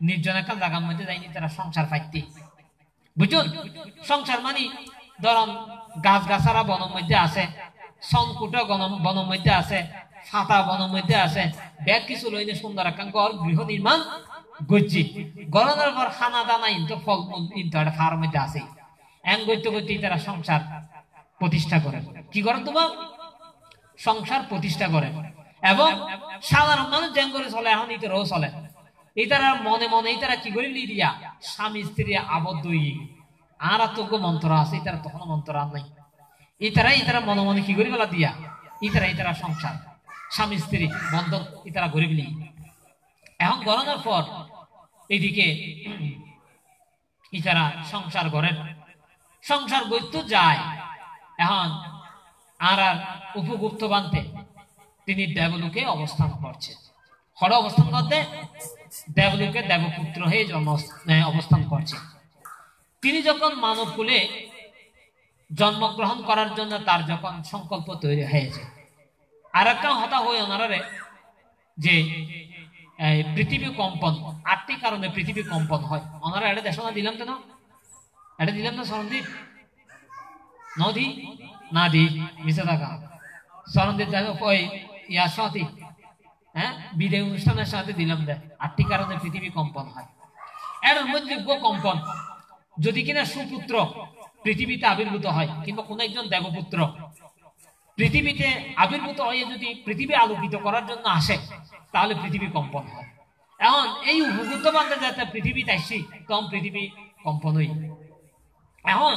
নির্জন একখান জায়গার মধ্যে যাইনি তারা সংসার পাইতে বুঝুন সংসার মানে ধরন গাছ গাছারা বনের মধ্যে আছে সনকুট বনের মধ্যে আছে ফাতা বনের মধ্যে আছে ব্যাগ কিছু লইনে সুন্দর একখান ঘর গৃহ নির্মাণ করছি গরমের পর খানা দানা ইনতো ফলমূল ইনতো একটা ফার্মের মধ্যে আছে এন করতে করতে তারা সংসার প্রতিষ্ঠা করে কি করেন তোমার সংসার প্রতিষ্ঠা করে এবং সাধারণ মানুষ যেন করে চলে এখন ইতারাও চলে ইতারা মনে মনে ইতারা কি করে দিয়া স্বামী স্ত্রী আবদ্ধ হয়ে আর তোগ্য মন্ত্র আছে ইতারা তখন মন্ত্র আর নাই ইতারা মনে মনে কি করি বলা দিয়া ইতারা সংসার স্বামী স্ত্রী বন্ধন ইতারা গরিব লি এখন গড়ানোর পর এইদিকে ইতারা সংসার করেন সংসার করতে যায় এখন আর উপগুপ্ত বানতে তিনি দেবলোকে অবস্থান করছেন হর অবস্থান করতে দেবলোকে দেবপুত্র হয়ে অবস্থান করছে তিনি যখন মানব কুলে জন্মগ্রহণ করার জন্য তার যখন সংকল্প তৈরি হয়েছে আর একটা হতা হয়ে ওনারে যে পৃথিবী কম্পন 8টি কারণে পৃথিবী কম্পন হয় ওনারা এটা দেশনা দিলাম কেন এটা দিলাম না সরণদ্বীপ নদী না দি মিশে থাকা সরণদ্বীপ ওই ইয়া সতী হ্যাঁ বিদায় অনুষ্ঠানের সাথে দিলাম দেয় 8টি কারণে পৃথিবী কম্পন হয় এর মধ্যে কম্পন যদি কিনা সুপুত্র পৃথিবীতে আবির্ভূত হয় কিংবা কোন একজন দেবপুত্র পৃথিবীতে আবির্ভূত হয়ে যদি পৃথিবী আলোকিত করার জন্য আসে তাহলে পৃথিবী কম্পন হয় এখন এই উপযুক্ত বান্ধব যাতে পৃথিবীতে আসছি তখন পৃথিবী কম্পন হই এখন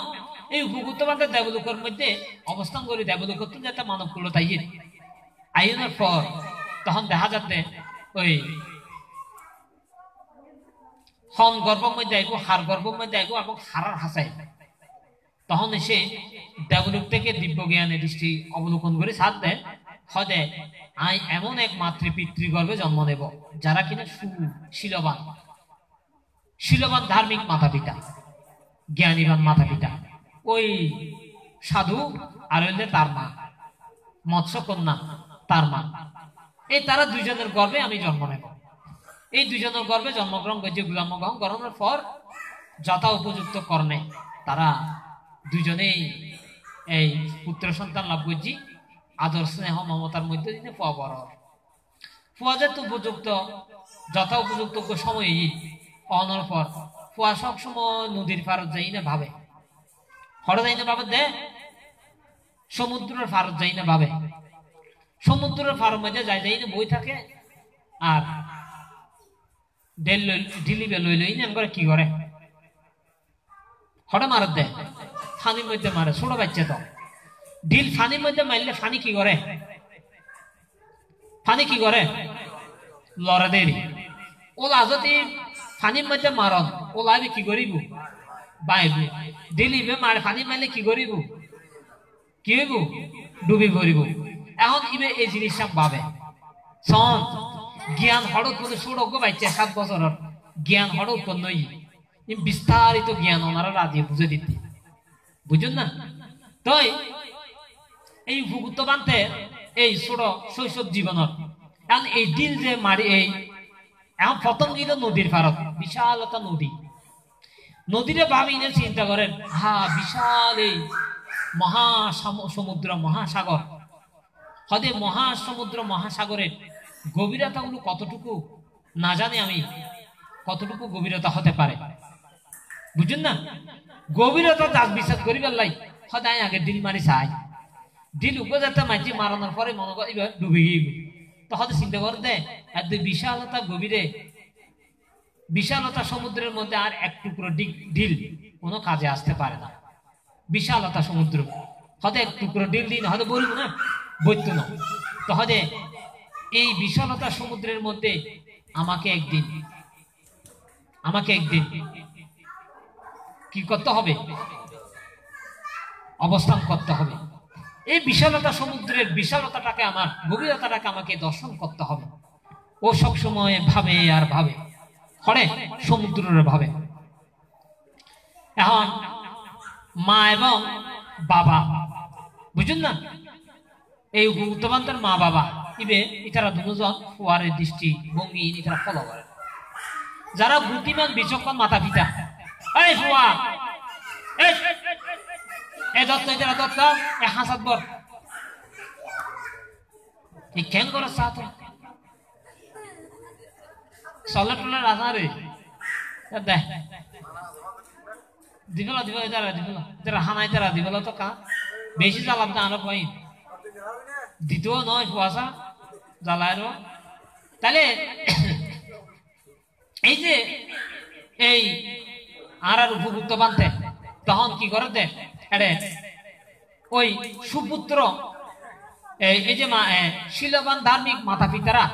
এই উপযুক্ত বান্ধব দেবলোকের মধ্যে অবস্থান করে দেবলোক যাতে মানব কুলো তাই আইনের পর তখন দেখা যাচ্ছে ওই হন গর্ভের মধ্যে আইব হার গর্ভের মধ্যে আইব এবং হারার হাসাই তখন এসে দেবলোক থেকে দিব্য জ্ঞানের দৃষ্টি অবলোকন করে সাথ দেয় হদে আই এমন এক মাতৃপিতৃ গর্ভে জন্ম নেব যারা কিনা শীলবান ধার্মিক মাতা পিতা জ্ঞানীবান মাতা পিতা ওই সাধু আর হইলে তার মা মৎস্য কন্যা তার মা এই তারা দুইজনের গর্ভে আমি জন্ম নেব এই দুইজনের গর্ভে জন্মগ্রহণ করছে জন্মগ্রহণ করানোর পর যথা উপযুক্ত কর্ণে তারা দুইজনেই এই পুত্র সন্তান লাভ করছি আদর স্নেহ মমতার মধ্যে দিনে ফুয়া বড় ফুয়া যে উপযুক্ত যথা উপযুক্ত সময় অনর পর ফুয়া সবসময় নদীর পারত যাই না ভাবে হরে যাই না ভাবে দে সমুদ্রের পারত যাই না ভাবে সমুদ্রের পারের মধ্যে যাই না বই থাকে আর ঢিলিবে লই লই না করে কি করে হরে মারত দেয় ফানির মধ্যে মারে ছোট বাচ্চা তো ঢিল ফানির মধ্যে মারলে ফানি কি করে লড়া দেরি ওলা যদি ফানির মধ্যে মারন ওলা আমি কি করিব বাইব ঢিলিবে মারে ফানি মারলে কি করিব কি হইব ডুবি পড়িব এখন ইবে এই জিনিসটা ভাবে সন জ্ঞান হঠাৎ করে সৌরজ্ঞ বাচ্চা 7 বছরের জ্ঞান হঠাৎ উৎপন্ন বিস্তারিত জ্ঞান ওনারা রাজি বুঝে দিতে বুঝুন না তো এই ভূগুত্ব বানতে এই ছোট শৈশব জীবনত এখন এই দিল যে মারি এই এখন প্রথম দিল নদীর পারত বিশালতা নদী নদীরে ভাবি না চিন্তা করেন বিশাল এই সমুদ্র মহাসাগর হদে মহাসমুদ্র মহাসাগরের গভীরতা গুলো কতটুকু না জানি আমি কতটুকু গভীরতা হতে পারে বুঝুন না গভীরতা দাস বিশ্বাস করিবার লাই সদায় আগে দিল মারি চাই দিল উপজাতা মাঝি মারানোর পরে মনে করি ডুবে গিয়ে তো হয়তো চিন্তা করে দে এত বিশালতা গভীরে বিশালতা সমুদ্রের মধ্যে আর এক টুকরো ঢিল কোনো কাজে আসতে পারে না বিশালতা সমুদ্র হয়তো এক টুকরো ঢিল দিন হয়তো বলবো না বৈত্য না তো হয়তো এই বিশালতা সমুদ্রের মধ্যে আমাকে একদিন কি করতে হবে অবস্থান করতে হবে এই বিশালতা সমুদ্রের বিশালতাটাকে আমার গভীরতাটাকে আমাকে দর্শন করতে হবে ও সব সময় ভাবে আর ভাবে হরে সমুদ্রের ভাবে এখন মা এবং বাবা বুঝুন না এই উত্তমান্তর মা বাবা ইবে ইতারা দুজন ফুয়ারের দৃষ্টি ভঙ্গি ইতারা ফলো করে যারা বুদ্ধিমান বিচক্ষণ মাতা পিতা এই ফুয়া এই দত্ত ইতারা দত্ত এই হাসাত বর এই কেন করে সাথ সলে টলে রাজা রে দেখ দিবলা ইতারা হানা ইতারা দিবলা তো কা বেশি জ্বালাম না আরো কই দ্বিতীয় নয় কুয়াশা জ্বালায় তাহলে এই যে এই আর উপভুক্ত বানতে তখন কি করে দে আরে ওই সুপুত্র এই যে শীলবান ধার্মিক মাতা পিতারা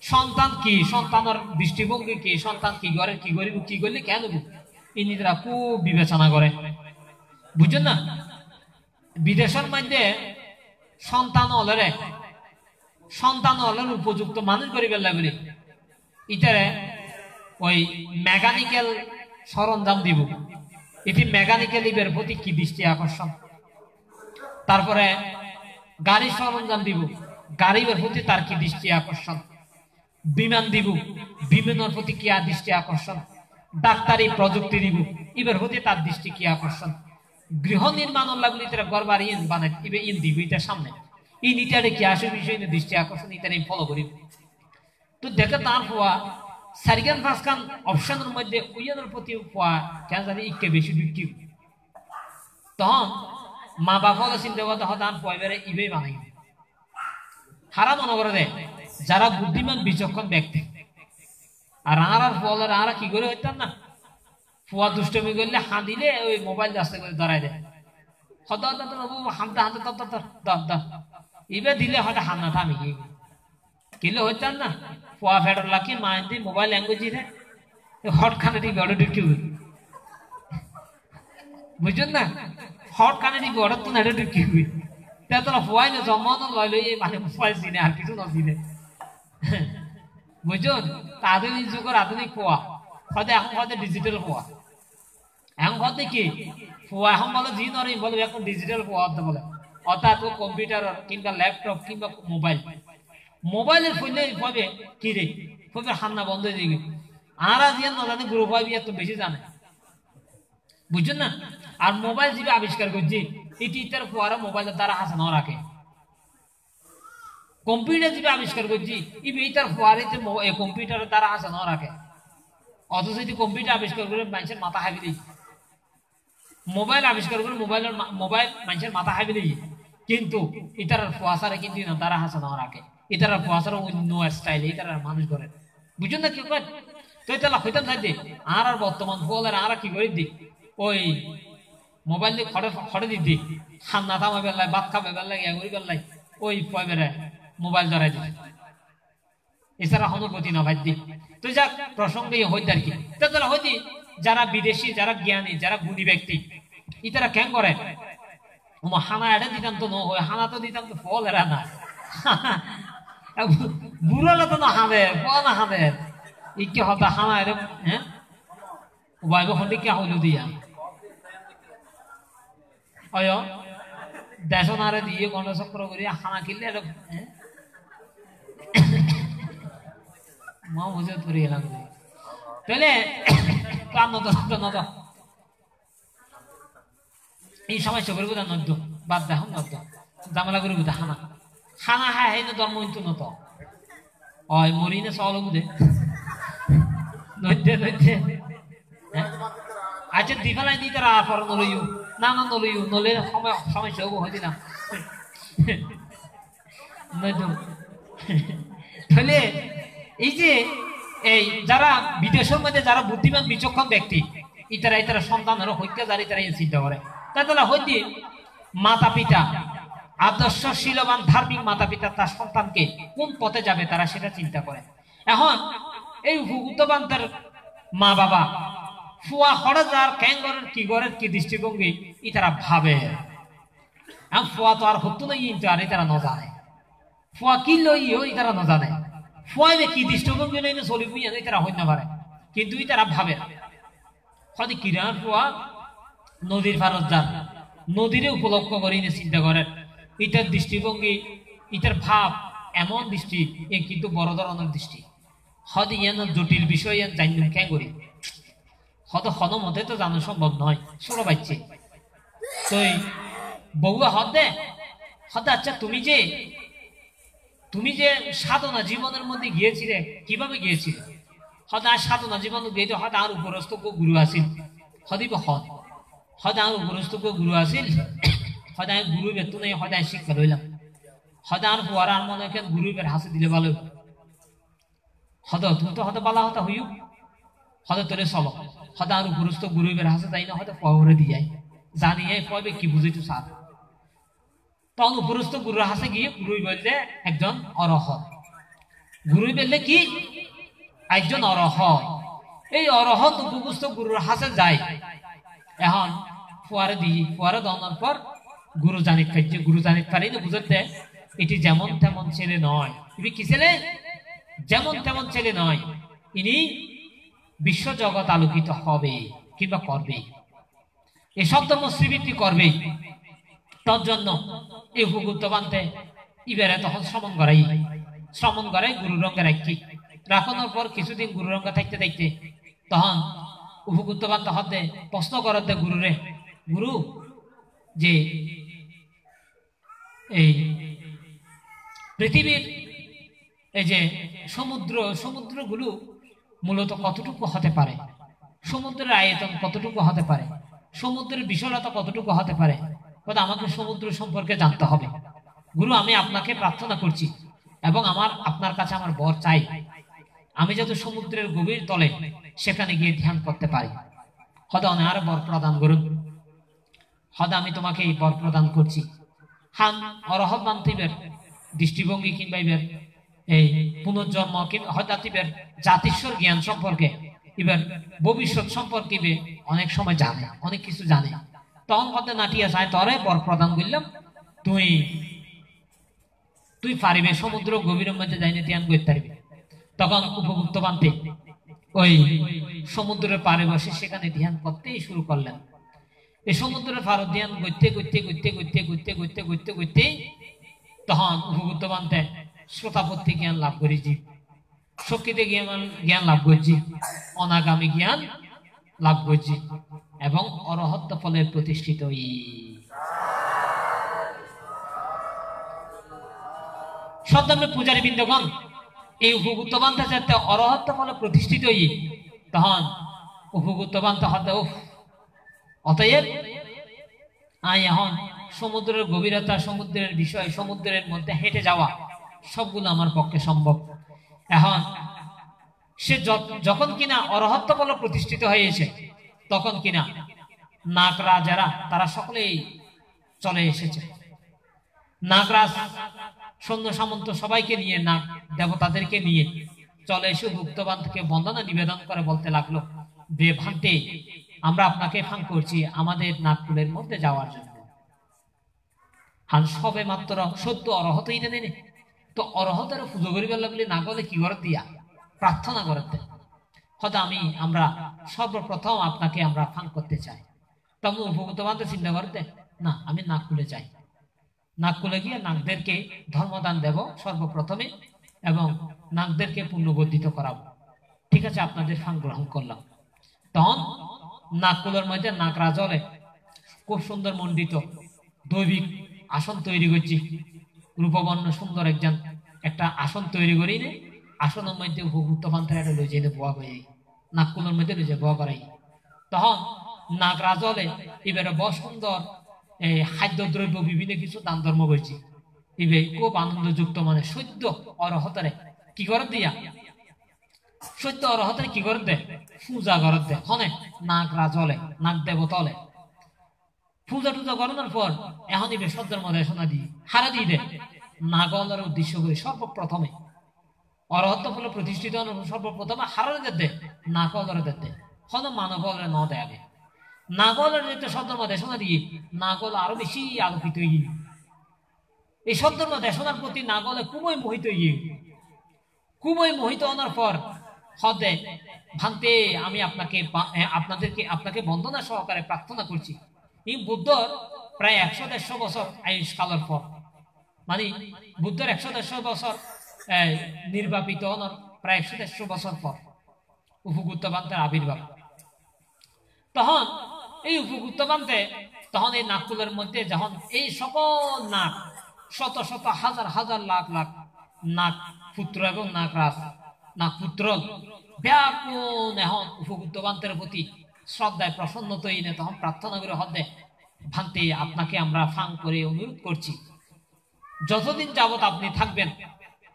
সন্তান কি সন্তানের দৃষ্টিভঙ্গি কি সন্তান কি করে কি করিব কি করলে কেন এই নিজেরা খুব বিবেচনা করে বুঝছেন না বিদেশের মধ্যে সন্তান হলের উপযুক্ত মানুষ করি বেলা বলি ইতারে ওই মেকানিক্যাল সরঞ্জাম দিব এটি মেকানিক্যাল ইবের প্রতি কি দৃষ্টি আকর্ষণ তারপরে গাড়ি সরঞ্জাম দিব গাড়ির প্রতি তার কি দৃষ্টি আকর্ষণ বিমান দিব বিমানের প্রতি কি দৃষ্টি আকর্ষণ ডাক্তারি প্রযুক্তি দিব ইবের প্রতি তার দৃষ্টি কি আকর্ষণ গৃহ নির্মাণ লাগলে তারা ঘর বাড়ি বানাই ইবে ইন দিব এটার সামনে এই নিটারে কি আসে বিষয় দৃষ্টি আকর্ষণ ইতারে ফলো করি তো দেখে তার হওয়া সারিগান ফাসকান অপশনের মধ্যে উইয়ানের প্রতি হওয়া কেন জানি ইকে বেশি বিক্রি তখন মা বাবা চিন্তা করতে হয় তার পয়বারে ইবে বানাই হারা মনে করে দেয় যারা বুদ্ধিমান বিচক্ষণ ব্যক্তি আর ফলের আর কি করে হইতাম না ফুয়া দুষ্টমি করলে হাঁ দিলে ওই মোবাইল রাস্তা করে দাঁড়ায় দেয় এবার দিলে হয়তো হান্না থামি কিলে হইতাম না ফুয়া ফেডর লাকি মা দি মোবাইল ল্যাঙ্গুয়েজ রে হট খানে দিকে অর্ডার ঢুকি বুঝছেন না হট খানে দিকে অর্ডার তো না ঢুকি হুই তোরা ফুয়াই না জমা লয় লই মানে মোবাইল চিনে আর কিছু না চিনে বুঝুন আধুনিক যুগের আধুনিক ফুয়া হয়তো এখন হয়তো ডিজিটাল ফুয়া এখন হতে কি ফুয়া এখন বলে জি নরে বলে এখন ডিজিটাল ফুয়া হতে বলে অর্থাৎ কম্পিউটার কিংবা ল্যাপটপ কিংবা মোবাইলের ফলে ভাবে কি রে খুবই হান্না বন্ধ হয়ে যাবে আর দিয়ে না জানে গ্রুপ হয় এত বেশি জানে বুঝছেন না আর মোবাইল যেটা আবিষ্কার করছি এটি তার ফুয়ারা মোবাইলের দ্বারা হাসানো রাখে কম্পিউটার যেটা আবিষ্কার করছি এইটার ফুয়ারিতে কম্পিউটারের দ্বারা হাসানো রাখে অথচ যদি কম্পিউটার আবিষ্কার করে মানুষের মাথা হাবি দিই মোবাইল আবিষ্কার করে মোবাইল মানুষের মাথা হাবি দিই কিন্তু এটার ফুয়াশারে কিন্তু দ্বারা হাসানো রাখে এটার ফুয়াশার অন্য স্টাইল এটার মানুষ করে বুঝুন না কি কয় তো এটা হইতাম থাকতে আর বর্তমান ফুয়ালের আর কি করে দিই ওই মোবাইল দিয়ে খড়ে দিদি খান্না থামা বেলায় ভাত খাবে বেলায় ইয়া করি বেলায় ওই পয়বেরে মোবাইল ধরাই দিবে এছাড়া অনুভূতি না ভাই তো যাক প্রসঙ্গে হইতে আর কি তাহলে হইতে যারা বিদেশি যারা জ্ঞানী যারা গুণী ব্যক্তি ইতারা কেন করে হানা এটা দিতাম তো নয়, হানা তো দিতাম তো ফল এরা না। বুড়ালে তো না হাবে ফল না হাবে ইকে হতা হানা এর। হ্যাঁ বাইব খন্ডে কে হইল দিয়া অয় দেশনারে দিয়ে গণচক্র করি হানা কিনলে মা বুঝে ধরে এলাম তাহলে এই সময় চোখের বোধ নদ্য বাদ দেখো নদ্য জামেলা করে বুঝে হানা হানা হ্যাঁ এই ধর্ম কিন্তু নত অয় মরি না চল বুঝে নদ্যে নদ্যে আচ্ছা দিফালাই দিতে আর পর নলইও না না নলইও নলে সময় সমস্যা হবো হয়তো না তাহলে এই যে এই যারা বিদেশের মধ্যে যারা বুদ্ধিমান বিচক্ষণ ব্যক্তি ইতারা ইতারা সন্তানেরও হত্যা যারা ইতারা চিন্তা করে তাহলে হইতে মাতা পিতা আদর্শশীলবান ধার্মিক মাতা পিতা তার সন্তানকে কোন পথে যাবে তারা সেটা চিন্তা করে। এখন এই উপযুক্তবান্তের মা বাবা ফুয়া হরজার ক্যাঙ্গরের কি গরের কি দৃষ্টিভঙ্গি ইতারা ভাবে ফুয়া তো আর হতো না কিন্তু আর ইতারা ন জানে ফুয়া কি লইও ইতারা ন জানে ফুয়াবে কি দৃষ্টিভঙ্গি নেই না চলি বুঝে ইতারা হইতে পারে কিন্তু ইতারা ভাবে হয়তো কিরান ফুয়া নদীর ফারত যান নদীরে উপলক্ষ করে চিন্তা করেন ইটার দৃষ্টিভঙ্গি ইটার ভাব এমন দৃষ্টি এ কিন্তু বড় ধরনের দৃষ্টি হয়তো ইয়ান জটিল বিষয় ইয়ান জানবেন কে করি হয়তো হন মতে তো জানা সম্ভব নয় ছোট বাচ্চে তুই বউয়া হদে হতে আচ্ছা তুমি যে সাধনা জীবনের মধ্যে গিয়েছিলে কিভাবে গিয়েছিলে হয়তো আর সাধনা জীবন গিয়ে হয়তো আর উপরস্থ গুরু আসিল হদিব হদ হয়তো আর উপরস্থ গুরু আসিল হয়তো আমি গুরু বেতন নেই হয়তো আমি শিক্ষা লইলাম হয়তো আর ফুয়ারা আর মনে হয় গুরু বের হাসি দিলে ভালো হয়তো তুমি তো হয়তো বালা হতা হইও হয়তো তোরে চলো হয়তো আর উপরস্থ গুরু বের হাসে যাই না হয়তো পরে দিয়ে যায় জানি পয়বে কি বুঝেছো স্যার তখন উপরস্থ গুরুর হাসে গিয়ে গুরুই বললে একজন অরহত গুরুই বললে কি একজন অরহত এই অরহত উপস্থ গুরুর হাসে যায় এখন ফুয়ারে দিই ফুয়ারে দেওয়ার পর গুরু জানিত পাইছে গুরু জানিত পারি না বুঝতে এটি যেমন তেমন ছেলে নয় তুমি কি ছেলে যেমন তেমন ছেলে নয় ইনি বিশ্ব জগৎ আলোকিত হবে কিংবা করবে এসব ধর্ম শ্রীবৃত্তি করবে তার জন্য এই উপগুপ্ত বানতে ইবারে তখন শ্রমণ করাই গুরু রঙ্গে রাখি রাখানোর পর কিছুদিন গুরু রঙ্গে থাকতে থাকতে তখন উপগুপ্ত বানতে হতে প্রশ্ন করতে গুরুরে গুরু যে এই পৃথিবীর এই যে সমুদ্রগুলো মূলত কতটুকু হতে পারে সমুদ্রের আয়তন কতটুকু হতে পারে সমুদ্রের বিশালতা কতটুকু হতে পারে আমাকে সমুদ্র সম্পর্কে জানতে হবে গুরু আমি আপনাকে প্রার্থনা করছি এবং আপনার কাছে আমার বর চাই আমি যাতে সমুদ্রের গভীর তলে সেখানে গিয়ে ধ্যান করতে পারি হয়তো আর বর প্রদান করুন হয়তো আমি তোমাকে এই বর প্রদান করছি হান অরহত বান্তিবের দৃষ্টিভঙ্গি কিংবা এই পুনর্জন্ম হয়তো জাতিস্বর জ্ঞান সম্পর্কে এবার ভবিষ্যৎ সম্পর্কে অনেক সময় জানে অনেক কিছু জানে তখন কত নাটিয়া চায় তরে বর প্রদান করলাম তুই পারিবে সমুদ্র গভীরের মধ্যে যাইনি ধ্যান করতে পারবি তখন উপগুপ্ত বানতে ওই সমুদ্রের পাড়ে বসে সেখানে ধ্যান করতেই শুরু করলেন এই সমুদ্রের পাড়ে ধ্যান করতে তখন উপগুপ্ত বানতে শ্রোতাপত্তি জ্ঞান লাভ করেছি শক্তিতে জ্ঞান লাভ করছি অনাগামী জ্ঞান লাভ করছি এবং অরহত্ত ফলে প্রতিষ্ঠিত সদ্যমে পূজারী বৃন্দগণ এই উপগুপ্ত বান্তে যাতে অরহত্ত ফলে প্রতিষ্ঠিত তখন উপগুপ্ত বান্তে হতে অতএব এখন সমুদ্রের গভীরতা সমুদ্রের বিষয় সমুদ্রের মধ্যে হেঁটে যাওয়া সবগুলো আমার পক্ষে সম্ভব এখন সে যখন কিনা অরহত্ত বলে প্রতিষ্ঠিত হয়েছে তখন কিনা নাগরাজ যারা তারা সকলেই চলে এসেছে নাগরাজ সৈন্য সামন্ত সবাইকে নিয়ে নাগ দেবতাদেরকে নিয়ে চলে এসে গুপ্তবানকে বন্দনা নিবেদন করে বলতে লাগলো ভান্তে আমরা আপনাকে ফাং করছি আমাদের নাগকুলের মধ্যে যাওয়ার জন্য হান সবে মাত্র সত্য অরহত ইনে নেনে তো অরহতের পুজো করিবার লাগলে না গলে কি করে দিয়া প্রার্থনা করতে হয়তো আমরা সর্বপ্রথম আপনাকে আমরা ফান করতে চাই। তখন উপভূত বান্ধব চিন্তা করতে না আমি নাক খুলে যাই, নাক খুলে গিয়ে নাকদেরকে ধর্মদান দেব সর্বপ্রথমে এবং নাকদেরকে পুণ্যবর্ধিত করাবো। ঠিক আছে, আপনাদের ফান গ্রহণ করলাম। তখন নাকগুলোর মধ্যে নাক রাজলে খুব সুন্দর মণ্ডিত দৈবিক আসন তৈরি করছি, রূপবর্ণ সুন্দর একটা আসন তৈরি করি নে আসনের মধ্যে উপভূত বান্ধব একটা লই যেতে বোয়া করে নাকগুলোর মধ্যে লই যায় বোয়া করাই। তখন নাক রাজলে এবারে বড় সুন্দর খাদ্যদ্রব্য বিভিন্ন কিছু দান ধর্ম করছি, ইবে খুব আনন্দযুক্ত মানে সদ্য অরহতরে কি করে দিয়া সত্য অরহতরে কি করে দে পূজা করে দে হনে নাক রাজলে নাক দেবতলে পূজা টুজা করানোর পর এখন ইবে সদ্যের মধ্যে শোনা দিয়ে হারা দিয়ে দে নাগলের উদ্দেশ্য করে সর্বপ্রথমে অরহত ফলে প্রতিষ্ঠিত সর্বপ্রথমে হারারে দে নাগলের দে হন মানবলের ন দেয় আগে নাগলের যেতে সদ্যের মধ্যে শোনা দিয়ে নাগল আরো বেশি আলোকিত হয়ে এই সদ্যের মধ্যে শোনার প্রতি নাগলে খুবই মোহিত হয়ে খুবই মোহিত হওয়ার পর হদে ভান্তে আমি আপনাকে বন্দনা সহকারে প্রার্থনা করছি। এই বুদ্ধর প্রায় 100-150 বছর আয়ুষ্কালের পর মানে বুদ্ধর 100-150 বছর নির্বাপিত হওয়ার প্রায় 100-150 বছর পর উপগুপ্তবান্তের আবির্ভাব। তখন এই উপগুপ্তবান্তে তখন এই নাকগুলোর মধ্যে যখন এই সকল নাক শত শত হাজার হাজার লাখ লাখ নাক পুত্র এবং নাক রাজ নাক পুত্র ব্যাপন এখন উপগুপ্তবান্তের প্রতি শ্রদ্ধায় প্রসন্নত এনে তখন প্রার্থনা করে হদে ভান্তে আপনাকে আমরা ফাং করে অনুরোধ করছি যতদিন যাবত আপনি থাকবেন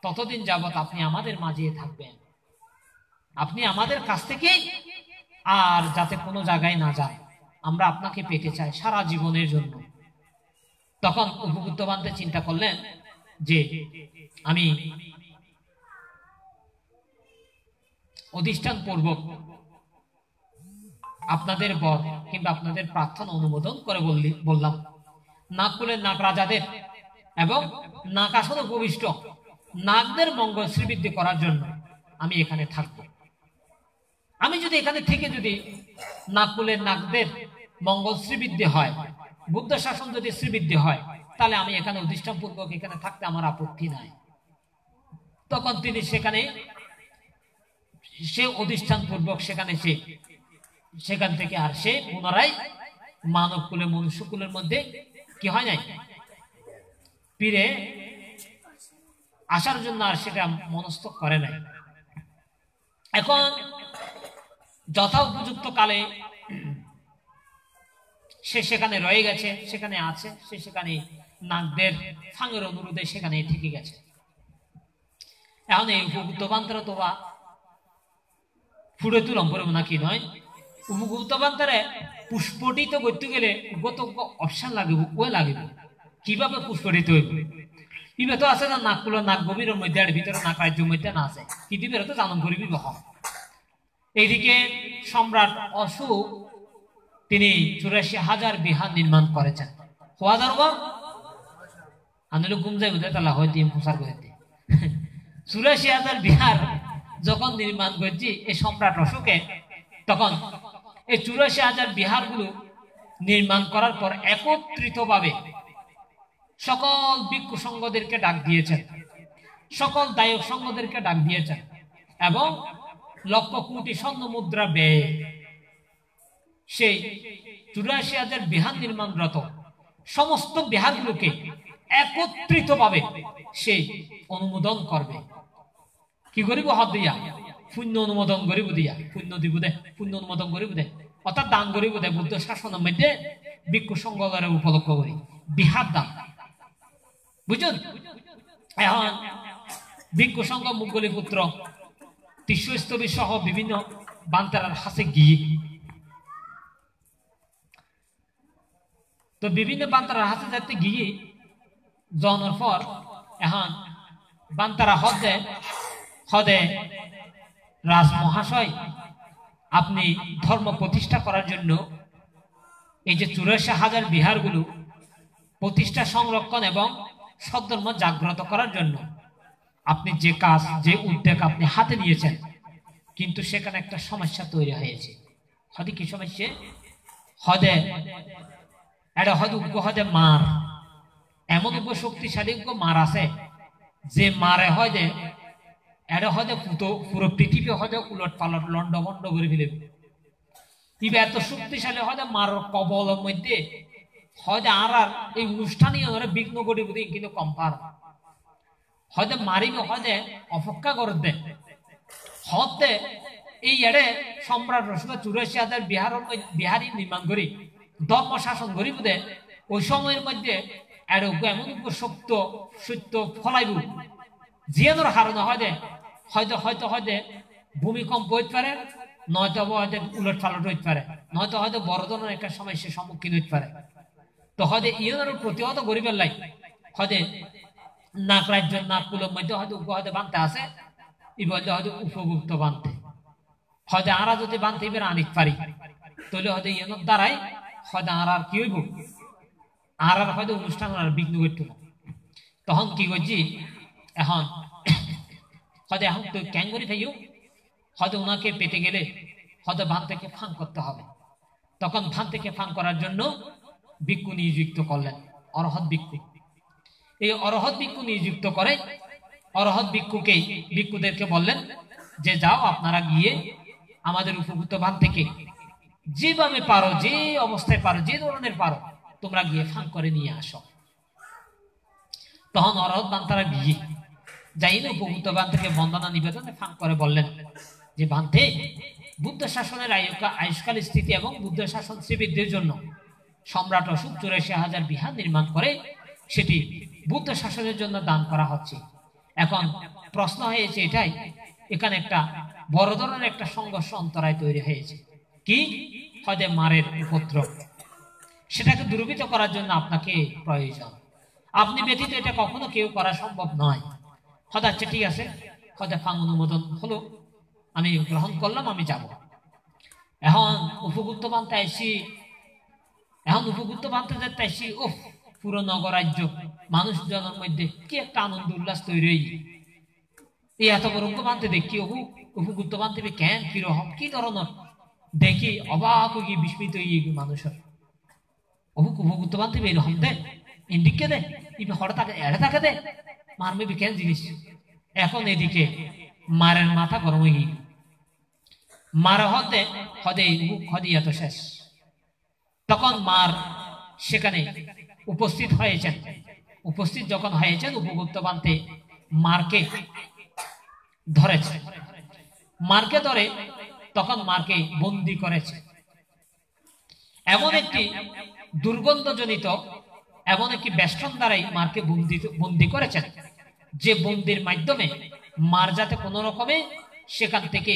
ততদিন যাবত আপনি আমাদের মাঝে থাকবেন, আপনি আমাদের কাছ থেকে আর যাতে কোনো জায়গায় না যায় আমরা আপনাকে পেতে চাই সারা জীবনের জন্য। তখন উপগুপ্তবান্তে চিন্তা করলেন যে আমি অধিষ্ঠান পূর্বক আপনাদের বর কিংবা আপনাদের প্রার্থনা অনুমোদন করে বললাম নাগকুলের নাগ রাজাদের এবং নাগ আসনে উপবিষ্ট নাগদের মঙ্গল শ্রীবৃদ্ধি করার জন্য আমি এখানে থাকবো। আমি যদি এখানে থেকে যদি নাগকুলের নাগদের মঙ্গল শ্রীবৃদ্ধি হয়, বুদ্ধ শাসন যদি শ্রীবৃদ্ধি হয়, তাহলে আমি এখানে অধিষ্ঠান পূর্বক এখানে থাকতে আমার আপত্তি নাই। তখন তিনি সে অধিষ্ঠান পূর্বক সেখান থেকে আর সে পুনরায় মানব কুলে মনুষ্য কুলের মধ্যে কি হয় নাই ফিরে আসার জন্য আর সেটা মনস্থ করে নাই। এখন যথা উপযুক্ত কালে সে সেখানে রয়ে গেছে, সেখানে আছে, সে সেখানে নাগদের ফাঙের অনুরোধে সেখানে থেকে গেছে। এখন এই উপগুপ্তবান্তরে তোবা ফুড়ে তুলম পড়ব নাকি নয়, উপগুপ্তবান্তরে পুষ্পটিত করতে গেলে গত অপশন লাগিব ওই লাগিব কিভাবে পুষ্পটিত হইব ইবে তো আছে না নাকগুলো নাক গভীরের মধ্যে আর ভিতরে নাক রাজ্যের মধ্যে না আছে কি দিবে তো জানন করিবি বহ। এইদিকে সম্রাট অশোক তিনি 84,000 বিহার নির্মাণ করেছেন। হওয়া যাবো আনলে ঘুম যাই বোধ তালা হয়তো প্রচার করে 84,000 বিহার যখন নির্মাণ করছি এই সম্রাট অশোকে, তখন এই 84,000 বিহার গুলো নির্মাণ করার পর একত্রিত ভাবে সকল ভিক্ষু সংঘদেরকে ডাক দিয়েছেন, সকল দায়ক সংঘদেরকে ডাক দিয়েছেন এবং লক্ষ কোটি স্বর্ণ মুদ্রা ব্যয়ে সেই 84,000 বিহার নির্মাণরত সমস্ত বিহারগুলোকে একত্রিত ভাবে সেই অনুমোদন করবে। কি করিব হাত দিয়া পুণ্য অনুমোদন করিব দিয়া পুণ্য দিব দে পুণ্য অনুমোদন করিব দে অর্থাৎ দান করিব দে বুদ্ধ শাসনের মধ্যে ভিক্ষু সংঘরে উপলক্ষ করি বিহার দান বুঝুন। এখন ভিক্ষু সংঘ মুগলি পুত্র তীর্থস্থলী সহ বিভিন্ন বান্তারার হাসে গিয়ে তো বিভিন্ন বান্তারার হাসে যাতে গিয়ে যাওয়ার পর এখন বান্তারা হদে রাজ মহাশয় আপনি ধর্ম প্রতিষ্ঠা করার জন্য এই যে 84,000 বিহারগুলো প্রতিষ্ঠা সংরক্ষণ এবং সদ্ধর্ম জাগ্রত করার জন্য আপনি যে কাজ যে উদ্যোগ আপনি হাতে নিয়েছেন, কিন্তু সেখানে একটা সমস্যা তৈরি হয়েছে। হয়তো কি সমস্যা? হদে এটা হয়তো হদে মার এমন শক্তিশালী মার আছে যে মারে হয় যে এটা হয়তো পুরো পৃথিবী হয়তো উলট পালট লন্ড ভন্ড করে ফেলে। ইবে এত শক্তিশালী হয়তো মার কবলের মধ্যে হয়তো আর এই অনুষ্ঠানীয় বিঘ্ন করে বুঝি কিন্তু কম পার হয়তো মারিবে হয়তো অপেক্ষা করে দেয় হতে এই এড়ে সম্রাট রসুল ৮৪,০০০ বিহারী নির্মাণ করি ধর্ম শাসন করি বুঝে ওই সময়ের মধ্যে এমন সত্য সত্য ফলাইব জিয়ানোর হারানো হয়তো হয়তো হয়তো হয়তো ভূমিকম্প হইতে পারে, নয়তো হয়তো উলট পালট হইতে পারে, নয়তো হয়তো বড় ধরনের একটা সমস্যার সম্মুখীন হইতে পারে। তো হয়তো ইউনের প্রতিহত গরিবের লাই হয়তো নাক রাজ্য নাক কুলের মধ্যে হয়তো হয়তো বানতে আছে ই বলতে হয়তো উপভুক্ত বানতে হয়তো আরা যদি বানতে এবার আনিতে পারি তাহলে হয়তো ইউনের দ্বারাই হয়তো আর কি হইব আর হয়তো অনুষ্ঠান বিঘ্ন করতে তখন কি করছি এখন হয়তো এখন তো ক্যাং করে থাইও হয়তো ওনাকে পেতে গেলে হয়তো ভান থেকে ফাং করতে হবে। তখন ভান থেকে ফাং করার জন্য ভিক্ষু নিযুক্ত করলেন, অরহৎ ভিক্ষু। এই অরহৎ ভিক্ষু নিযুক্ত করে অরহৎ ভিক্ষুদেরকে বললেন যে যাও আপনারা গিয়ে আমাদের উপভূত ভান থেকে যেভাবে পারো, যে অবস্থায় পারো, যে ধরনের পারো তোমরা গিয়ে ফাং করে নিয়ে আসো। তখন অরহৎ বান তারা গিয়ে যাই না উপভূত বান থেকে বন্দনা নিবেদনে ফাং করে বললেন যে বানতে বুদ্ধ শাসনের আয়ুষ্কাল স্থিতি এবং বুদ্ধ শাসন শ্রীবৃদ্ধির জন্য সম্রাট অশোক ৮৪,০০০ বিহার নির্মাণ করে সেটি বুদ্ধ শাসনের জন্য দান করা হচ্ছে। এখন প্রশ্ন হয়েছে এটাই, এখানে একটা বড় ধরনের একটা সংঘর্ষ অন্তরায় তৈরি হয়েছে। কি? হয়তো মারের উপদ্রব, সেটাকে দূরীভূত করার জন্য আপনাকে প্রয়োজন, আপনি ব্যতীত এটা কখনো কেউ করা সম্ভব নয়। হয়তো আচ্ছা ঠিক আছে, হয়তো ফাং অনুমোদন হলো, আমি গ্রহণ করলাম, আমি যাব। এখন উপগুপ্ত বানতে আসি, এখন উপগুপ্ত বানতে যেতে আসি, ও পুরো নগরাজ্য মানুষজনের মধ্যে কি একটা আনন্দ উল্লাস তৈরি হয়ে এই এত বড় বানতে দেখি উপগুপ্ত বানতে কেন কিরকম কি ধরনের দেখি অবাক হয়ে বিস্মিত হয়ে মানুষের উপগুপ্ত বানতে এরকম দে ইন্ডিককে দে হরে তাকে এড়ে থাকে দে মারবে কেন জিনিস। এখন এদিকে মারের মাথা গরম হয়ে গিয়ে মারা হতে হদে হদি এত শেষ। তখন মার সেখানে উপস্থিত হয়েছেন, উপস্থিত যখন হয়েছেন উপগুপ্ত বানতে মারকে ধরেছে, মারকে ধরে তখন মারকে বন্দি করেছে। এমন একটি দুর্গন্ধজনিত এমন একটি বেষ্টন দ্বারাই মারকে বন্দি করেছেন যে বন্দির মাধ্যমে মার যাতে কোনো রকমে সেখান থেকে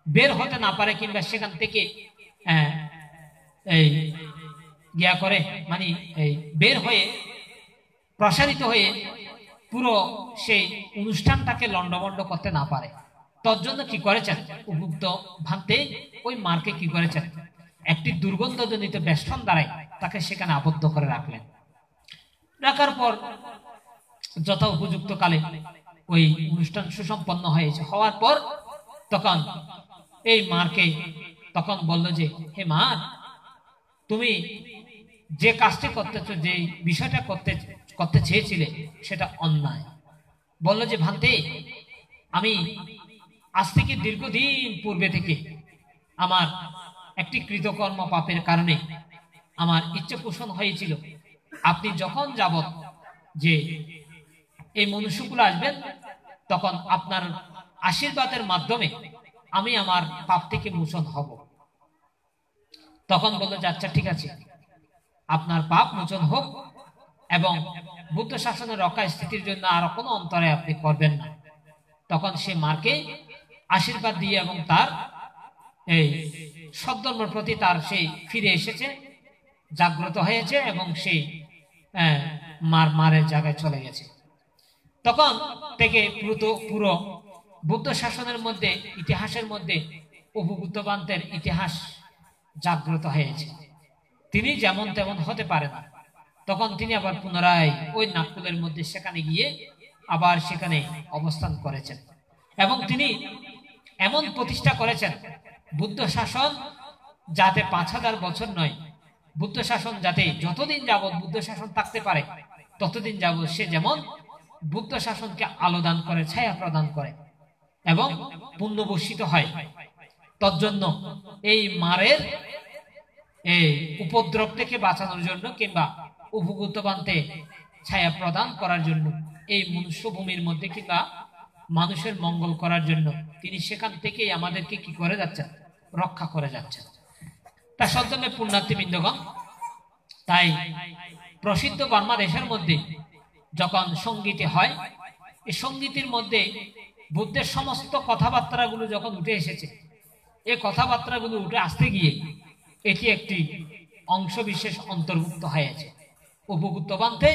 বের হতে না পারে কিংবা সেখান থেকে এই ইয়া করে মানে এই বের হয়ে প্রসারিত হয়ে পুরো সেই অনুষ্ঠানটাকে লন্ডভন্ড করতে না পারে। তোর জন্য কি করেছেন উপযুক্ত ভাবতে ওই মারকে কি করেছেন একটি দুর্গন্ধজনিত বেষ্টন দ্বারাই তাকে সেখানে আবদ্ধ করে রাখলেন। রাখার পর যথা উপযুক্ত কালে ওই অনুষ্ঠান সুসম্পন্ন হয়েছে, হওয়ার পর তখন এই মারকে তখন বলল যে হে মার, তুমি যে কাজটি করতেছো, যে বিষয়টা করতে চেয়েছিলে সেটা অন্যায়। বলল যে ভান্তে, আমি আজ থেকে দীর্ঘদিন পূর্বে থেকে আমার একটি কৃতকর্ম পাপের কারণে আমার ইচ্ছে পোষণ হয়েছিল আপনি যখন যাবত যে এই মনুষ্যগুলো আসবেন তখন আপনার আশীর্বাদের মাধ্যমে আমি আমার পাপ থেকে মোচন হব। তখন বলল যে আচ্ছা ঠিক আছে, আপনার পাপ মোচন হোক এবং বুদ্ধ শাসনের রক্ষা স্থিতির জন্য আর কোনো অন্তরে আপনি করবেন না। তখন সে মারকে আশীর্বাদ দিয়ে এবং তার এই সদ্ধর্মের প্রতি তার সেই ফিরে এসেছে, জাগ্রত হয়েছে এবং সেই মারের জায়গায় চলে গেছে। তখন থেকে পুরো বুদ্ধ শাসনের মধ্যে ইতিহাসের মধ্যে উপবুদ্ধবান্তের ইতিহাস জাগ্রত হয়েছে। তিনি যেমন তেমন হতে পারে না, তখন তিনি আবার পুনরায় ওই নাগকুলের মধ্যে সেখানে গিয়ে আবার সেখানে অবস্থান করেছেন এবং তিনি এমন প্রতিষ্ঠা করেছেন বুদ্ধ শাসন যাতে 5000 বছর নয়, বুদ্ধ শাসন যাতে যতদিন যাবৎ বুদ্ধ শাসন থাকতে পারে ততদিন যাবৎ সে যেমন বুদ্ধ শাসনকে আলো দান করে, ছায়া প্রদান করে এবং পুণ্যবর্ষিত হয়। তজ্জন্য এই মারের এই উপদ্রব থেকে বাঁচানোর জন্য কিংবা উপভূত বানতে ছায়া প্রদান করার জন্য এই মনুষ্য ভূমির মধ্যে কিংবা মানুষের মঙ্গল করার জন্য তিনি সেখান থেকেই আমাদেরকে কি করে যাচ্ছেন, রক্ষা করে যাচ্ছেন। তা সজ্জনে পুণ্যার্থীবৃন্দগণ, তাই প্রসিদ্ধ বার্মা দেশের মধ্যে যখন সঙ্গীতে হয়, এই সঙ্গীতের মধ্যে বুদ্ধের সমস্ত কথাবার্তাগুলো যখন উঠে এসেছে, এই কথাবার্তাগুলো উঠে আসতে গিয়ে এটি একটি অংশ বিশেষ অন্তর্ভুক্ত হয়েছে। উপভূত বানতে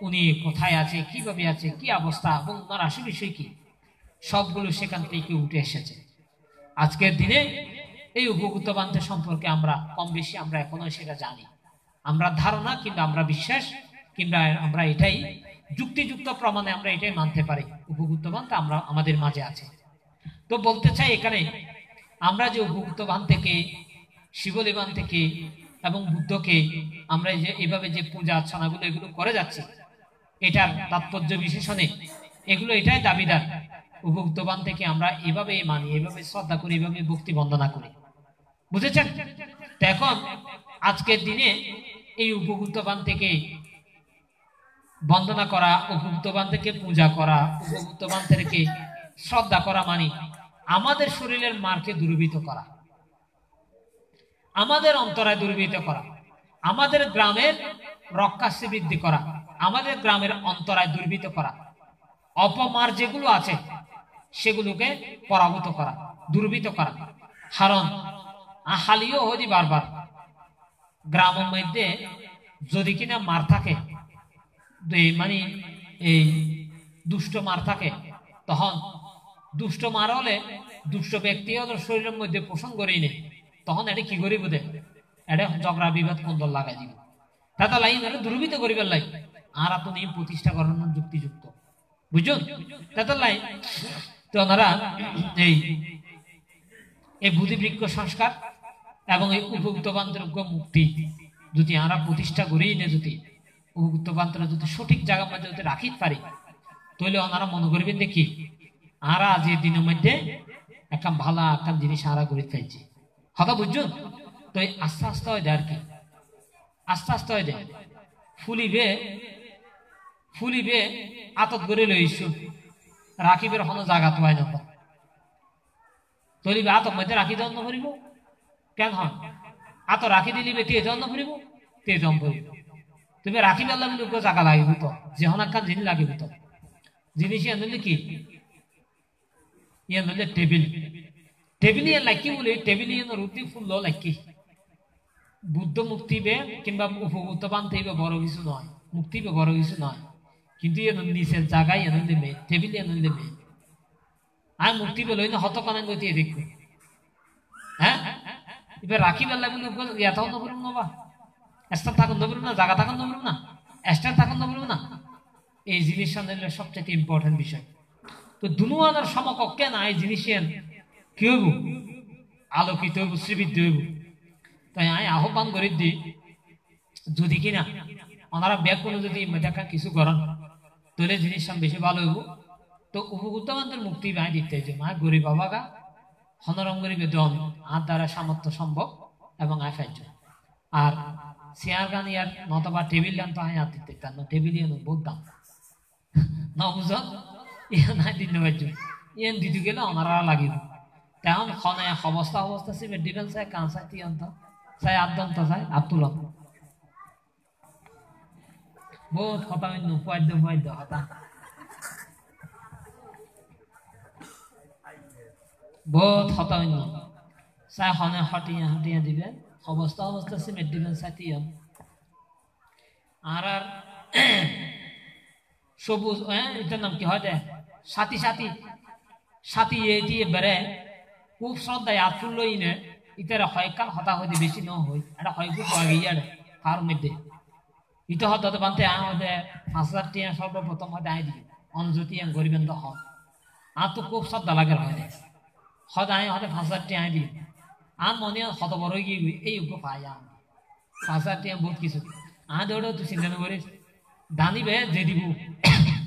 উনি কোথায় আছে, কিভাবে আছে, কি অবস্থা এবং ওনার আসল বিষয় কি, সবগুলো সেখান থেকে উঠে এসেছে। আজকের দিনে এই উপভূত বানতে সম্পর্কে আমরা কম বেশি আমরা এখনো সেটা জানি, আমরা ধারণা কিংবা আমরা বিশ্বাস কিংবা আমরা এটাই যুক্তিযুক্ত প্রমাণে আমরা এটাই মানতে পারি উপভূত বানতে আমরা আমাদের মাঝে আছে। তো বলতে চাই এখানে আমরা যে উপভূত বান থেকে, শিবলিবান থেকে এবং বুদ্ধকে আমরা যে এভাবে যে পূজা অর্চনাগুলো এগুলো করে যাচ্ছি, এটার তাৎপর্য বিশেষণে এগুলো এটাই দাবিদার উপভুক্তবান থেকে আমরা এভাবে মানি, এভাবে শ্রদ্ধা করি, এভাবে ভক্তি বন্দনা করি। বুঝেছেন? এখন আজকের দিনে এই উপভুক্তবান থেকে বন্দনা করা, উপভুক্তবান থেকে পূজা করা, উপভুক্তবান থেকে শ্রদ্ধা করা মানে আমাদের শরীরের মারকে দূরীভূত করা, আমাদের অন্তরায় দূরীভূত করা, আমাদের গ্রামের রক্ষাশি বৃদ্ধি করা, আমাদের গ্রামের অন্তরায় দূরীভূত করা, অপমার যেগুলো আছে সেগুলোকে পরাভূত করা, দূরীভূত করা। কারণ আহালিও হদি বারবার গ্রামের মধ্যে যদি কিনা মার থাকে, মানে এই দুষ্ট মার থাকে, তখন দুষ্ট মার হলে দুষ্ট ব্যক্তি শরীরের মধ্যে পোষণ করেই নেই, তখন এটা কি করিব দে, এটা ঝগড়া বিবাদ কুন্দল লাগাই দিব, তাতে লাইন দুর্বৃত করিবার লাই আর এত নিয়ম প্রতিষ্ঠা করানোর যুক্তিযুক্ত, বুঝুন? তাতে লাইন তো ওনারা এই বুদ্ধিবৃক্ষ সংস্কার এবং এই উপভুক্তবান্তর মুক্তি যদি আমরা প্রতিষ্ঠা করেই না, যদি উপভুক্তবান্তরা যদি সঠিক জায়গার মধ্যে যদি রাখিতে পারি, তাহলে ওনারা মনে করবেন দেখি আরা আজ এই দিনের মধ্যে একটা ভালো একটা জিনিস আরা করে চাইছি, হতা বুঝুন? তো আস্তে আস্তে হয় দেয় আর কি, আস্তে আস্তে হয় দেয় ফুলিবে আতত করে লইছো রাখিবের কোনো জায়গা তো হয় না, তলিবে আতক মধ্যে রাখি জন্ম করিব কেন হন, আত রাখি দিলিবে তে জন্ম করিব, তে জন্ম করিব, তুমি রাখি পেলাম লোক জায়গা লাগিব তো, যেহন একটা জিনিস লাগিব তো, জিনিস আনলে কি ইয়ে নলে টেবিল, টেবিল ইয়ে লাকি বলে টেবিল ইয়ে রুটি ফুল লাকি, বুদ্ধ মুক্তি বে কিংবা উপভূত বানতে বড় কিছু নয়, মুক্তি বে বড় কিছু নয়, কিন্তু ইয়ে নিচের জায়গায় এনে মে টেবিল এনে মে আর মুক্তি পেল না হত কানে গতি দেখবে। হ্যাঁ, এবার রাখি বেলা ইয়াটাও নবরুম না, বা স্থান থাকুন নবরুম না, জায়গা থাকুন নবরুম না, স্থান থাকুন নবরুম না, এই জিনিস সবচেয়ে ইম্পর্টেন্ট বিষয়। তো দুনুয়ানের সমকক্ষে না এই জিনিস কি হইব, আলোকিত হইব, শ্রীবৃদ্ধি হইব। তাই আমি আহ্বান করি দি যদি কিনা ওনারা ব্যাগ কোনো যদি দেখা কিছু করেন তাহলে জিনিস বেশি ভালো হইব। তো উপভুক্তবানদের মুক্তি ভাই দিতে মা গরিব বাবাগা হনরম গরিবে দন আর দ্বারা সামর্থ্য সম্ভব এবং আফার্য আর চেয়ার গান ইয়ার নতবা টেবিল গান তো হাত দিতে টেবিল বহুত দাম না বুঝন, ইয়া নাই দিন ইয়ান দিতে গেলে ওনারা লাগিব তেমন খনে অবস্থা সিমেন্ট দিবেন চাই কান চাই তিয়ান্ত চাই আদন্ত চাই আতুলন বহুত কথা ফাদ্য হতা বহুত হতান্য চাই হনে হটিয়া দিবেন অবস্থা সিমেন্ট দিবেন চাই তিয়ান আর সবুজ এটার নাম কি হয় দে সাথী সাথী সাথী দিয়ে বেড়ে খুব শ্রদ্ধায় আর ফুল লই নে ইতারা হয় কাল হতা হইতে বেশি ন হই এটা হয় খুব আগে ইয়ার কার মধ্যে ইটো হতে বানতে আমাদের 5,000 টিয়া সর্বপ্রথম হতে আই দিই অনুজ্যোতি গরিবেন তো হন আর তো খুব শ্রদ্ধা লাগে হয় হতে আই হতে 5,000 টিয়া আই দিই আর মনে হত বড় গিয়ে এই পাই 5,000 টিয়া বহুত কিছু আর দৌড়ো তুই চিন্তা করিস দানিবে যে দিব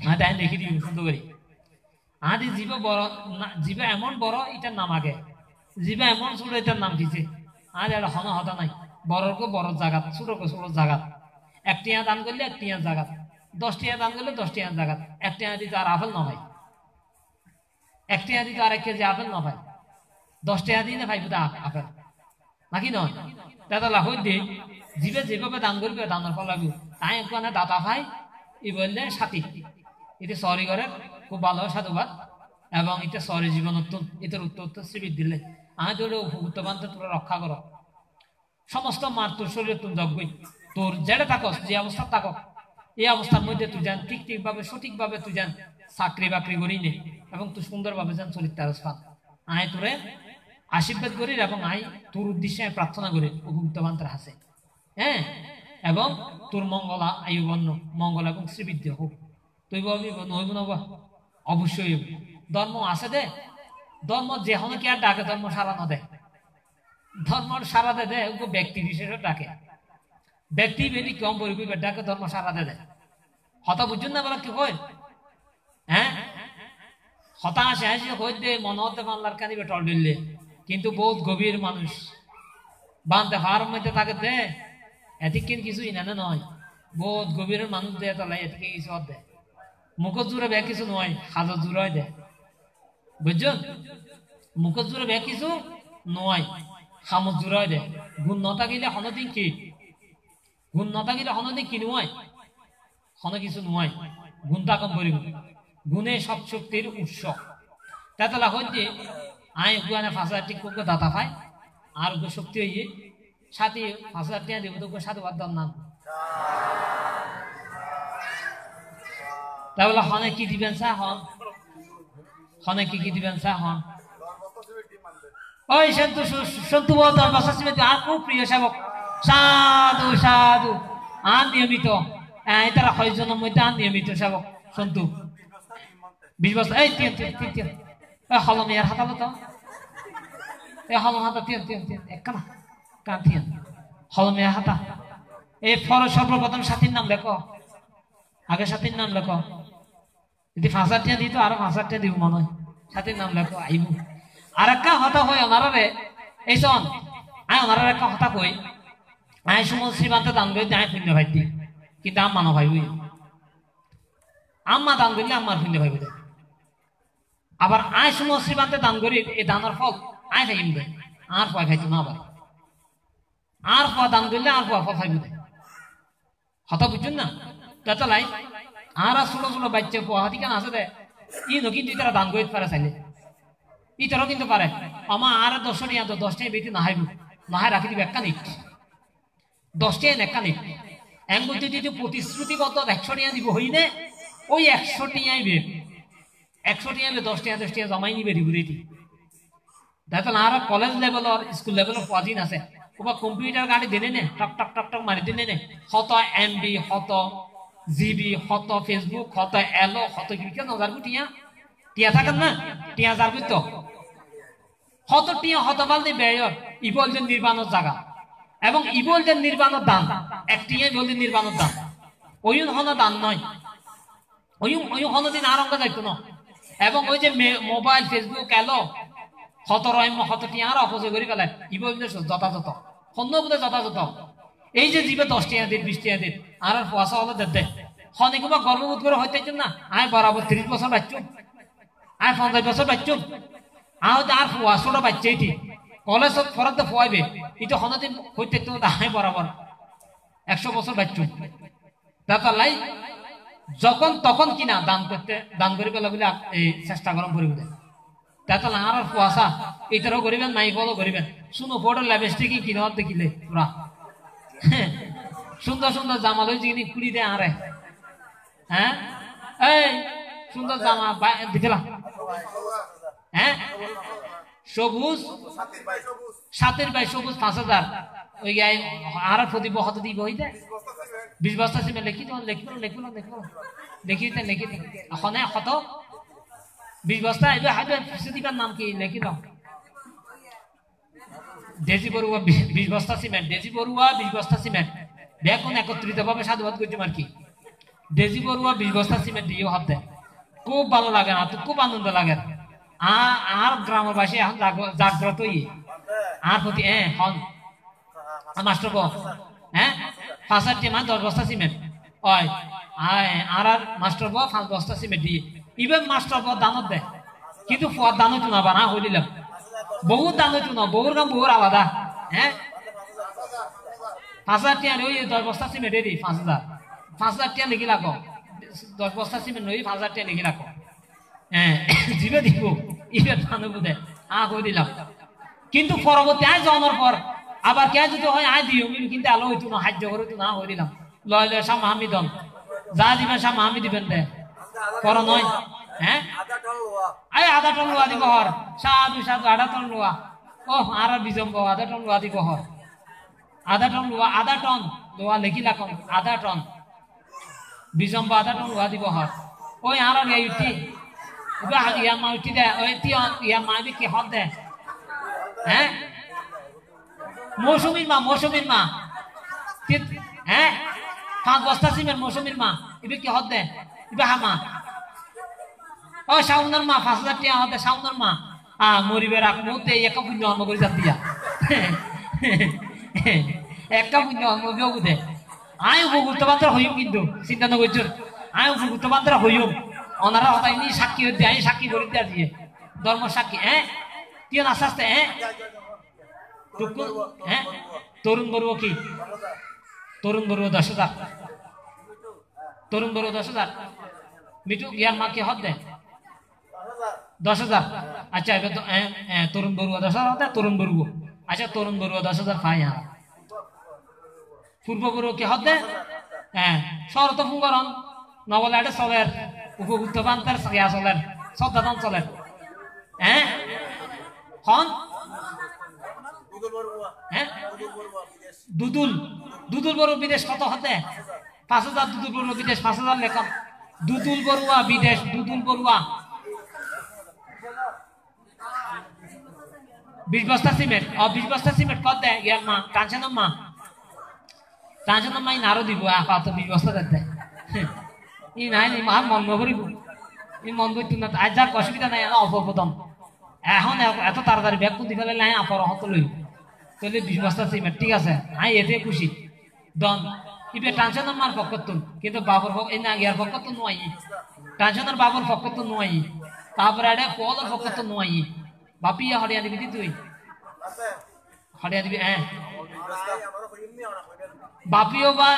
আর তাই দেখি দিব সুন্দর করি আদি জীব বড় জীব এমন বড় এটার নাম আগে জীব এমন ছোট এটার নাম দিছে আর এটা হন হতা নাই বড়কে বড় জায়গা ছোটকে ছোট জায়গা 1 টিয়া দান করলে 1 টিয়া জায়গা 10 টিয়া দান করলে 10 টিয়া জায়গা 1 টিয়া দিতে আর আপেল না ভাই 1 টিয়া দিতে আর 1 কেজি আপেল না ভাই 10 টিয়া দিনে ভাই বুঝা আপেল নাকি নয় দাদা লাহই দে জীবে যেভাবে দান করবে দানের ফল লাগবে তাই ওখানে দাতা ভাই ই বললে সাথী এটা সরি করে খুব ভালো সাধুবাদ এবং এটা সরি জীবন উত্তম এটার উত্তর শ্রীবিদ দিলে আমি তোর উত্তরবান তোরা রক্ষা করো সমস্ত মার তোর শরীরে তুমি যজ্ঞই তোর যেটা থাকস যে অবস্থা থাকো এই অবস্থার মধ্যে তুই যান ঠিক ঠিকভাবে সঠিকভাবে তুই যান চাকরি বাকরি করি নে এবং তুই সুন্দরভাবে যান চরিত্র পান আয় তোরে আশীর্বাদ করি এবং আই তোর উদ্দেশ্যে আমি প্রার্থনা করি উপযুক্তবান্তের হাসে হ্যাঁ এবং তোর মঙ্গলা আয়ুবন্য মঙ্গল এবং শ্রীবৃদ্ধি হোক তুই বলবি নইব নবা অবশ্যই ধর্ম আছে দে ধর্ম যে হন কি আর ডাকে ধর্ম সারা না দেয় ধর্ম সারা দে ব্যক্তি বিশেষে ডাকে ব্যক্তি বেদি কম পরিবার ডাকে ধর্ম সারা দে হতা বুঝুন না বলা কি কয় হ্যাঁ হতাশ আসে হই দে মনে হতে বাংলার কানিবে টল দিলে কিন্তু বহুত গভীর মানুষ বান্ধে হার মধ্যে থাকে দে এদিক কিন্তু কিছুই না নয় বহুত গভীরের মানুষ দেয় তাহলে এদিকে কিছু দেয় মুখ জুড়ে ব্যাগ কিছু নয় হাজার জুড়াই দেয় বুঝছেন মুখ জুড়ে ব্যাগ কিছু নয় খামত জুড়াই দেয় গুণ নতা গিলে হনদিন কি গুণ নতা গিলে হনদিন কি নয় হন কিছু নয় গুণটা কম করিব গুণে সব শক্তির উৎস তাহলে হইতে আয় গুয়ানে 5,000 টিক করে দাতা পায় আর শক্তি হইয়ে সাথে 5,000 টাকা দেব তো সাথে বাদ দাম নাম তাহলে হনে কি দিবেন চা হন হনে কি দিবেন চা হন ওই সন্তু সন্তু বদর বাসাসিমে আর খুব প্রিয় সেবক সাধু সাধু আর নিয়মিত এটারা কয়জনের মধ্যে আর নিয়মিত সেবক সন্তু 20 বছর এই তিন হলম ইয়ার হাতালো তো এই হলম হাতা তিন একখানা কান তিন হলম ইয়ার হাতা এই ফর সর্বপ্রথম সাথীর নাম লেখো আগে সাথীর নাম লেখো যদি 5,000 টাকা দিত আরো 5,000 টাকা দিব মনে হয় সাথীর নাম লেখো আইব আর একটা হতা হয় ওনারে এই শোন আয় ওনারে একটা হতা কই আয় সময় শ্রীমান্তে দান করে আয় পুণ্য ভাই দি কিন্তু আম মানো ভাই আম্মা দান করলে আম্মার পুণ্য ভাই বুঝে আবার আয় সময় শ্রীমান্তে দান করি এই দানের ফল আয় খাইম দেয় আর পয় খাইতো না আবার আর পয় দান করলে আর পয় ফল খাইব দেয় হতা বুঝছেন না তাতে লাই আর ছোট ছোট বাচ্চা পোহাতি কেন আছে দে ই নকি তুই তারা দান করিতে পারে চাইলে ই তারাও কিন্তু পারে আমার আর 10 টাকা তো 10 টাকা বেশি না হাইব না হাই রাখি দিবে একটা নিট 10 টাকা একটা নিট এমন যদি প্রতিশ্রুতিবদ্ধ 100 টাকা দিব হইনে ওই 100 টাকাই বে 100 টাকা 10 টাকা জমাই নিবে দিব রেটি দেখো না আর কলেজ লেভেলের স্কুল লেভেলের পজিন আছে ওবা কম্পিউটার গাড়ি দিনে নে টক টক টক টক মারি দিনে নে হত এমবি হত জিবি হত ফেসবুক হত এলো হত কি কেন জারবু টিয়া টিয়া থাকেন না টিয়া জারবু তো হত টিয়া হত বালদি বেয়র ইবল যে নির্বাণের জায়গা এবং ইবল যে নির্বাণের দান একটিয়াই বলদি নির্বাণের দান ওইন হন দান নয় ওই হন দিন আর অঙ্গ যাইতো না এবং ওই যে মোবাইল ফেসবুক এলো হত রহিম হত টিয়া আর অপচয় করি ফেলে ইবল যে যথাযথ হন্য বোধ যথাযথ এই যে জীবে 10 টাকা দিন 20 টাকা দিন আর পয়সা হলো দে হনে কিংবা গর্ববোধ করে হইতে না আয় বরাবর 30 বছর বাচ্চু আয় 50 বছর বাচ্চু আর পয়সাটা বাচ্চা এটি কলেজ ফরত ফুয়াইবে এটা হনদিন হইতে আয় বরাবর 100 বছর বাচ্চু তার লাই যখন তখন কিনা দান করিবে বলে এই চেষ্টা গরম করিবে তাহলে আর পয়সা এটারও করিবেন নাই ফলও করিবেন শুনো ফটো ল্যাবস্টিকই কিনা দেখিলে পুরা সুন্দর সুন্দর জামা লই যিনি কুড়ি দেয় আরে হ্যাঁ এই সুন্দর জামা দিছিলাম হ্যাঁ সবুজ সাতের বাই সবুজ 5,000 ওই গায়ে আর প্রতি বহত দিব হইতে 20 বস্তা সিমেন্ট লিখি তো লিখি এখন কত 20 বস্তা এবার হাইবে দিবার নাম কি লিখি দাও ডেজি বড়ুয়া 20 বস্তা সিমেন্ট ডেজি বড়ুয়া 20 বস্তা সিমেন্ট দেখুন একত্রিতভাবে সাধুবাদ করছি আর কি ডেজি বড়ুয়া 20 বস্তা সিমেন্ট দিয়ে হাতে খুব ভালো লাগে না তো খুব আনন্দ লাগে আর গ্রামবাসী এখন জাগ্রত আর প্রতি হন মাস্টার হ্যাঁ 5,000 টিমা 10 বস্তা সিমেন্ট ওই আর মাস্টার 5 বস্তা সিমেন্ট দিয়ে ইভেন মাস্টার দানত দেয় কিন্তু ফুয়ার দানও চুনা বানা হয়ে দিলাম বহুত দানও চুনা বহুর কাম বহুর আলাদা হ্যাঁ 5,000 টিয়া ওই 10 বস্তা সিমেন্ট দিই 5,000 টিয়া লিখি রাখো 10 বস্তা সিমেন্ট ওই 5,000 টিয়া লিখি রাখো হ্যাঁ জিবে দিব ইভেন দানও বুঝে হয়ে দিলাম কিন্তু পরবর্তী জন্মের পর আবার কে যদি হয় দিও কিন্তু আলো হইতো না সাহায্য করে তো না হয়ে দিলাম লয় শাহ মাহমিদন যা দিবেন শাহ মাহমি দিবেন দে পর নয় হ্যাঁ আধা টন লোয়া দিব হর সাধু আধা টন লোয়া ও আর বিজম্ব আধা টন লোয়া দিব হর আধা টন লোয়া লিখি রাখুন আধা টন বিজম্ব আধা টন লোয়া দিব হর ওই আর উঠি ইয়া মা উঠি দে ওই ইয়া মা কি হর দে হ্যাঁ মৌসুমীর মা হ্যাঁ 5 বস্তা সিমেন্ট মৌসুমীর মা ইবে কি হদ দে ইবে হামা ও শাওনার মা 5,000 টিয়া হদে শাওনার মা মরিবে রাখ মুতে একা পুণ্য হম করে যাতিয়া একা পুণ্য হম বুঝে আয় উপগুপ্ত বান্তর হইম কিন্তু চিন্তা না করছো আয় উপগুপ্ত বান্তর হইম ওনারা হতাই নি সাক্ষী হইতে আই সাক্ষী করে দিয়া দিয়ে ধর্ম সাক্ষী তুই আস্তে আস্তে তরুণ বড়ুয়া কি তরুণ বড়ুয়া 10,000 তরুণ বড়ুয়া 10,000 মিঠু ইয়ার মা কি হদ দে 10,000 আচ্ছা এবার তো তরুণ বড়ুয়া 10,000 হতে তরুণ বড়ুয়া আচ্ছা তরুণ বড়ুয়া 10,000 পাই পূর্ব বড়ুয়া কি হদ দে শরত ফুঙ্গরন নবলাটে চলের উপগুপ্ত বান্তার ইয়া চলের শ্রদ্ধাদান চলের হন দুদুল বড়ুয়া বিদেশ কত হতে 5,000 দুদুল বড়ুয়া বিদেশ 5,000 লেখন দুদুল বড়ুয়া বিদেশ দুদুল বড়ুয়া 20 বস্তা সিমেন্ট 20 বস্তা সিমেন্ট কত দেয় ইয়ার মা কাঞ্চন মা নারো দিব আপাতত 20 বস্তা দেয় ই নাই মা মন করিব ই মন করতো না আজ যার অসুবিধা নাই অপপ্রদম এখন এত তাড়াতাড়ি ব্যাগ কুদি ফেলে নাই আপর হত লই তাহলে 20 বস্তা সিমেন্ট ঠিক আছে এতে খুশি দন ইবে টানশনের মার পক্ষতুন কিন্তু বাবুর এই না ইয়ার পক্ষতুন নয় টানশনের বাবুর পক্ষতুন নয় তারপরে আরে পলের পক্ষতুন নয় বাপিয়া হরিয়া দিবি তুই হরিয়া দিবি বাপিও বা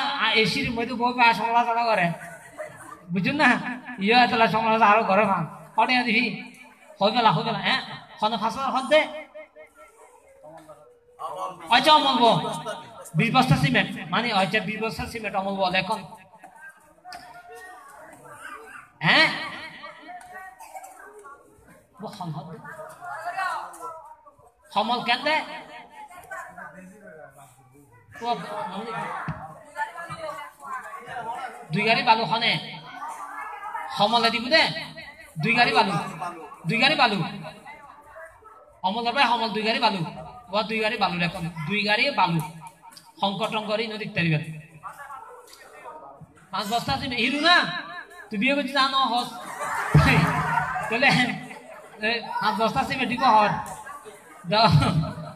এসির মধ্যে বসে সমালোচনা করে বুঝুন না ইয়ে তাহলে সমালোচনা আরো ঘরে ভাঙ হরিয়া দিবি হয়ে গেলা খনে 5,000 হদ দে আচ্ছা অমল 20 বস্তা সিমেন্ট মানে আচ্ছা 20 বস্তা সিমেন্ট অমল বল এখন সমল কেন দে 2 গাড়ি বালু খনে সমলে দিব দে 2 গাড়ি বালু অমলের ভাই সমল 2 গাড়ি বালু 2 গাড়ি বালু এখন 2 গাড়ি বালু সংকটন করি নদীর তারিবেন 5 বস্তা আছে হিরু না তুই বিয়ে করছিস জানো হস তাহলে 5 বস্তা সিমেন্ট দিব হর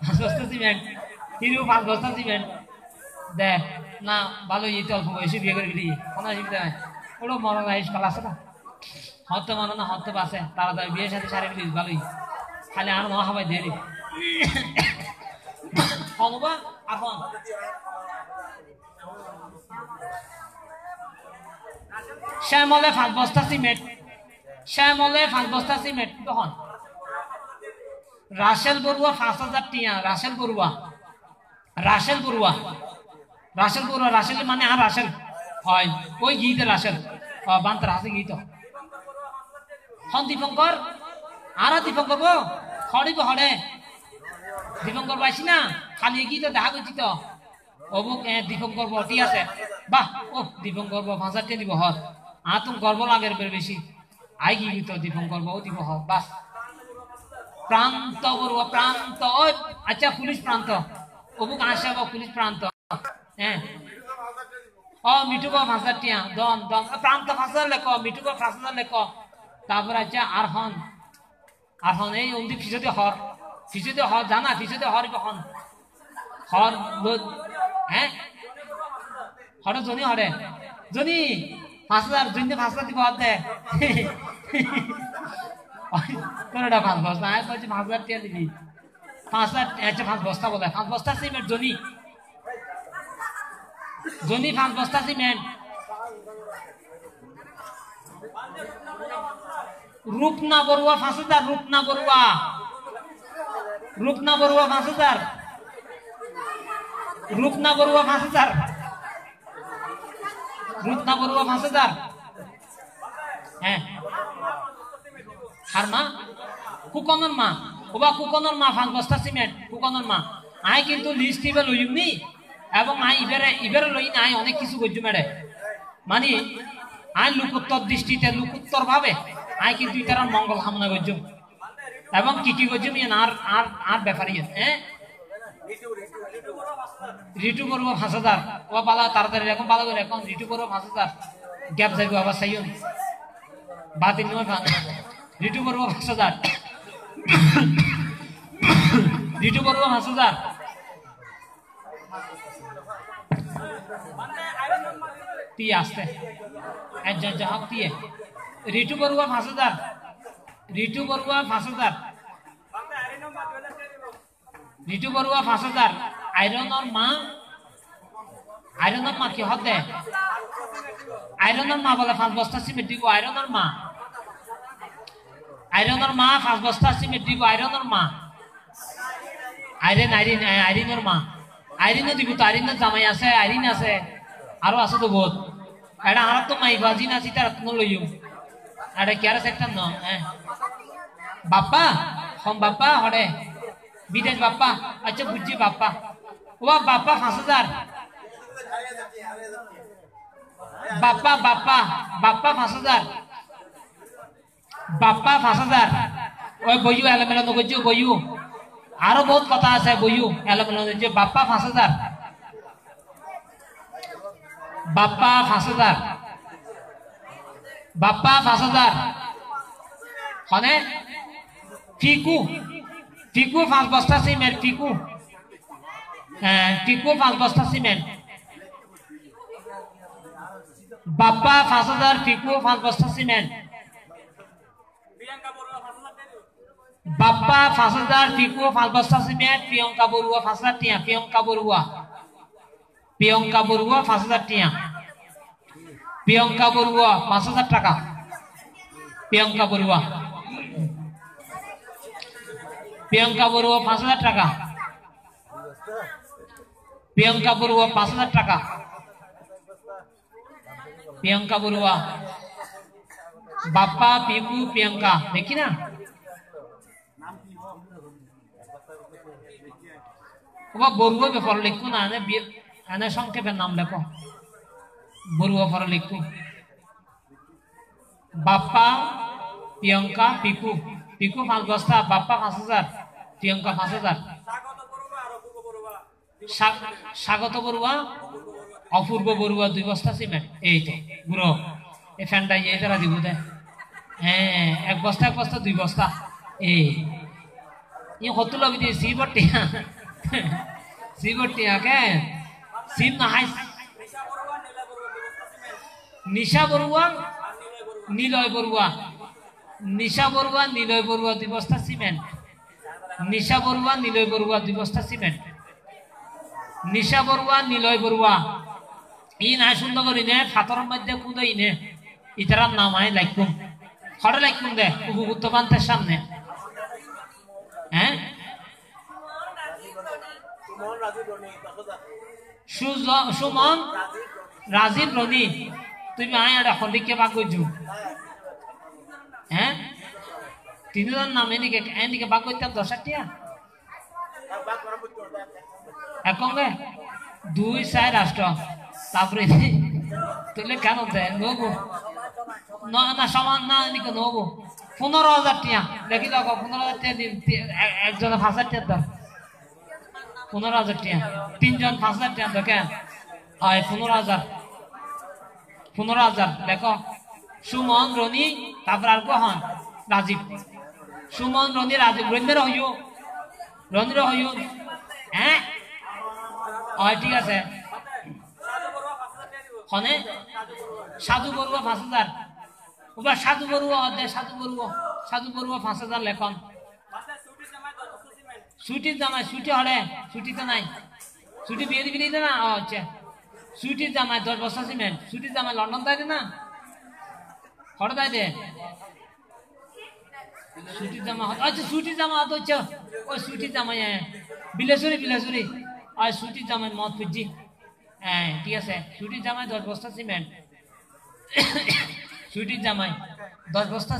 5 বস্তা সিমেন্ট হিরু 5 বস্তা সিমেন্ট দে না ভালো তো অল্প বয়সে বিয়ে করে গেলি কোনো অসুবিধা নাই ওরও মরণ আইস পাল আছে না হতে মনে না হতে পাশে তাড়াতাড়ি বিয়ের সাথে সারি মিলিস ভালোই খালি আর মহা হবাই দেরি হবা এখন শ্যামলে 5 বস্তা সিমেন্ট তখন রাসেল বড়ুয়া 5,000 টিয়া রাসেল বড়ুয়া রাসেল মানে আর রাসেল হয় ওই গীতে রাসেল বান্তর আছে গীত হন দীপঙ্কর আর দীপঙ্কর গো হরিব হরে দীপঙ্কর পাইছি না খালি কি তো দেখা করছি তো অবুক দীপঙ্কর বটি আছে বাহ ও দীপঙ্কর ভাষাতে দিব হর তুমি গর্ব লাগের বের বেশি আই কি তো দীপঙ্কর বউ দিব হর বাস প্রান্ত বড়ুয়া প্রান্ত ও আচ্ছা পুলিশ প্রান্ত অবুক আসে পুলিশ প্রান্ত হ্যাঁ ও মিঠুবা ভাষা টিয়া দন দন প্রান্ত ভাষা লেখ মিঠুবা ভাষা লেখ তারপর আচ্ছা আরহন আরহন এই অন্দি ফিসতে হর জানা ফিসতে হর কখন হর হ্যাঁ হরে জনি হরে জনি 5,000 জনি 5,000 দিব হর দে তোরটা 5 বস্তা আয় বলছি 5,000 টিয়া দিবি 5,000 আচ্ছা 5 বস্তা বলে 5 বস্তা সিমেন্ট জনি জনি 5 বস্তা সিমেন্ট রূপনা বড়ুয়া 5,000 রূপনা বড়ুয়া 5,000 রূপনা বড়ুয়া 5,000 রূপনা বড়ুয়া 5,000 হ্যাঁ আর মা কুকনের মা ওবা কুকনের মা 5 বস্তা সিমেন্ট কুকনের মা আই কিন্তু লিস্ট ইবে লইম নি এবং আই ইবেরে লই না আই অনেক কিছু কইজু মেরে মানে আই লোকোত্তর দৃষ্টিতে লোকোত্তর ভাবে আই কিন্তু ইতার মঙ্গল কামনা করছুম এবং কি করছুম আর ব্যাপারই হ্যাঁ ঋতু করবো 5,000 ও পালা তাড়াতাড়ি এখন পালা করে এখন ঋতু করবো 5,000 গ্যাপ যাইব আবার সাইন বাতিল নয় ঋতু করবো 5,000 ঋতু করবো 5,000 টিয়ে আসতে যাহক টিয়ে ঋতু বড়ুয়া 5,000 ঋতু বড়ুয়া 5,000 ঋতু বড়ুয়া 5,000 আইরনের মা কি হতে আইরনের মা বলে 5 বস্তা সিমেন্ট দিব আইরনের মা 5 বস্তা সিমেন্ট দিব আইরনের মা আইরিনের মা আইরিনও দিব তো আইরিনের জামাই আছে আইরিন আছে আরো আছে তো বহুত এটা আর তো মাই বাজি না সিতার লইম এটা কি আর একটা ন বাপ্পা হম বাপ্পা হরে বিদেশ বাপ্পা আচ্ছা বুঝছি বাপ্পা ও বাপ্পা 5,000 বাপ্পা 5,000 বাপ্পা 5,000 ওই বইউ এলোমেলো নগজু বইউ আরো বহুত কথা আছে বইউ এলোমেলো যে বাপ্পা 5,000 বাপ্পা 5,000 বাপ্পা 5,000 হনে ফিকু 5 বস্তা সিমেন্ট ফিকু 5 বস্তা সিমেন্ট বাপ্পা 5,000 ফিকু 5 বস্তা সিমেন্ট বাপ্পা 5,000 ফিকু 5 বস্তা সিমেন্ট প্রিয়ঙ্কা বড়ুয়া 5,000 টিয়া প্রিয়ঙ্কা বড়ুয়া 5,000 টিয়া প্রিয়ঙ্কা বড়ুয়া 5,000 টাকা প্রিয়ঙ্কা বড়ুয়া 5,000 টাকা প্রিয়ঙ্কা বড়ুয়া 5,000 টাকা প্রিয়ঙ্কা বড়ুয়া বাপ্পা পিকু প্রিয়ঙ্কা দেখি না বড়ুয়া ব্যাপার লিখো না এনে সংক্ষেপের নাম লেখো বড়ুয়া ফর লিখো বাপ্পা প্রিয়ঙ্কা পিকু 5 বস্তা বাপ্পা 5,000 প্রিয়ঙ্কা 5,000 স্বাগত বড়ুয়া অপূর্ব বড়ুয়া 2 বস্তা সিমেন্ট এই তো গুরু এই ফ্যানটা এই তারা দিব দে হ্যাঁ 1 বস্তা 2 বস্তা এই কত লবি দিয়ে সিবটিয়া কে সিম না হাই নিশা বড়ুয়া নিলয় বড়ুয়া 2 বস্তা সিমেন্ট নিশা বড়ুয়া নিলয় বড়ুয়া 2 বস্তা সিমেন্ট নিশা বড়ুয়া নিলয় বড়ুয়া ই নাই সুন্দর করি নে ফাতরের মধ্যে কুদই নে ইতারার নাম আই লাইকুম হরে লাইকুম দে উপভুক্ত বান্তের সামনে হ্যাঁ সুমন রাজীব রনি তুমি আয় আর এখন দিকে ভাগ করছো হ্যাঁ তিনজন নাম এদিকে বাক করতাম 10 টিয়া একঙ্গে 2-4 রাষ্ট্র তারপরে তুলে কেন দেয় নবো না সমান না এদিকে নবো 15,000 টিয়া দেখি দেখো 15,000 টিয়া একজনে 5,000 টিয়া দাও 15,000 টিয়া তিনজন 5,000 টিয়া দেখেন হয় 15,000 দেখো সুমন রনি তারপর আর কখন রাজীব সুমন রনি রাজীব রনির হইও হ্যাঁ হয় ঠিক আছে হনে সাধু বড়ুয়া 5,000 ওবার সাধু বড়ুয়া সাধু বড়ুয়া 5,000 লেখন সুইটির জামাই সুইটি হলে সুইটি তো নাই সুইটি বিয়ে দিবি না আচ্ছা সুইটির জামাই 10 বস্তা সিমেন্ট সুইটির জামাই লন্ডন তাই না হরে তাই দে সুইটির জামা আচ্ছা সুইটির জামা হচ্ছে ওই সুইটির জামাই বিলেশ্বরী আর সুইটির জামাই মদ পিজি হ্যাঁ ঠিক আছে সুইটির জামাই 10 বস্তা সিমেন্ট সুইটির জামাই 10 বস্তা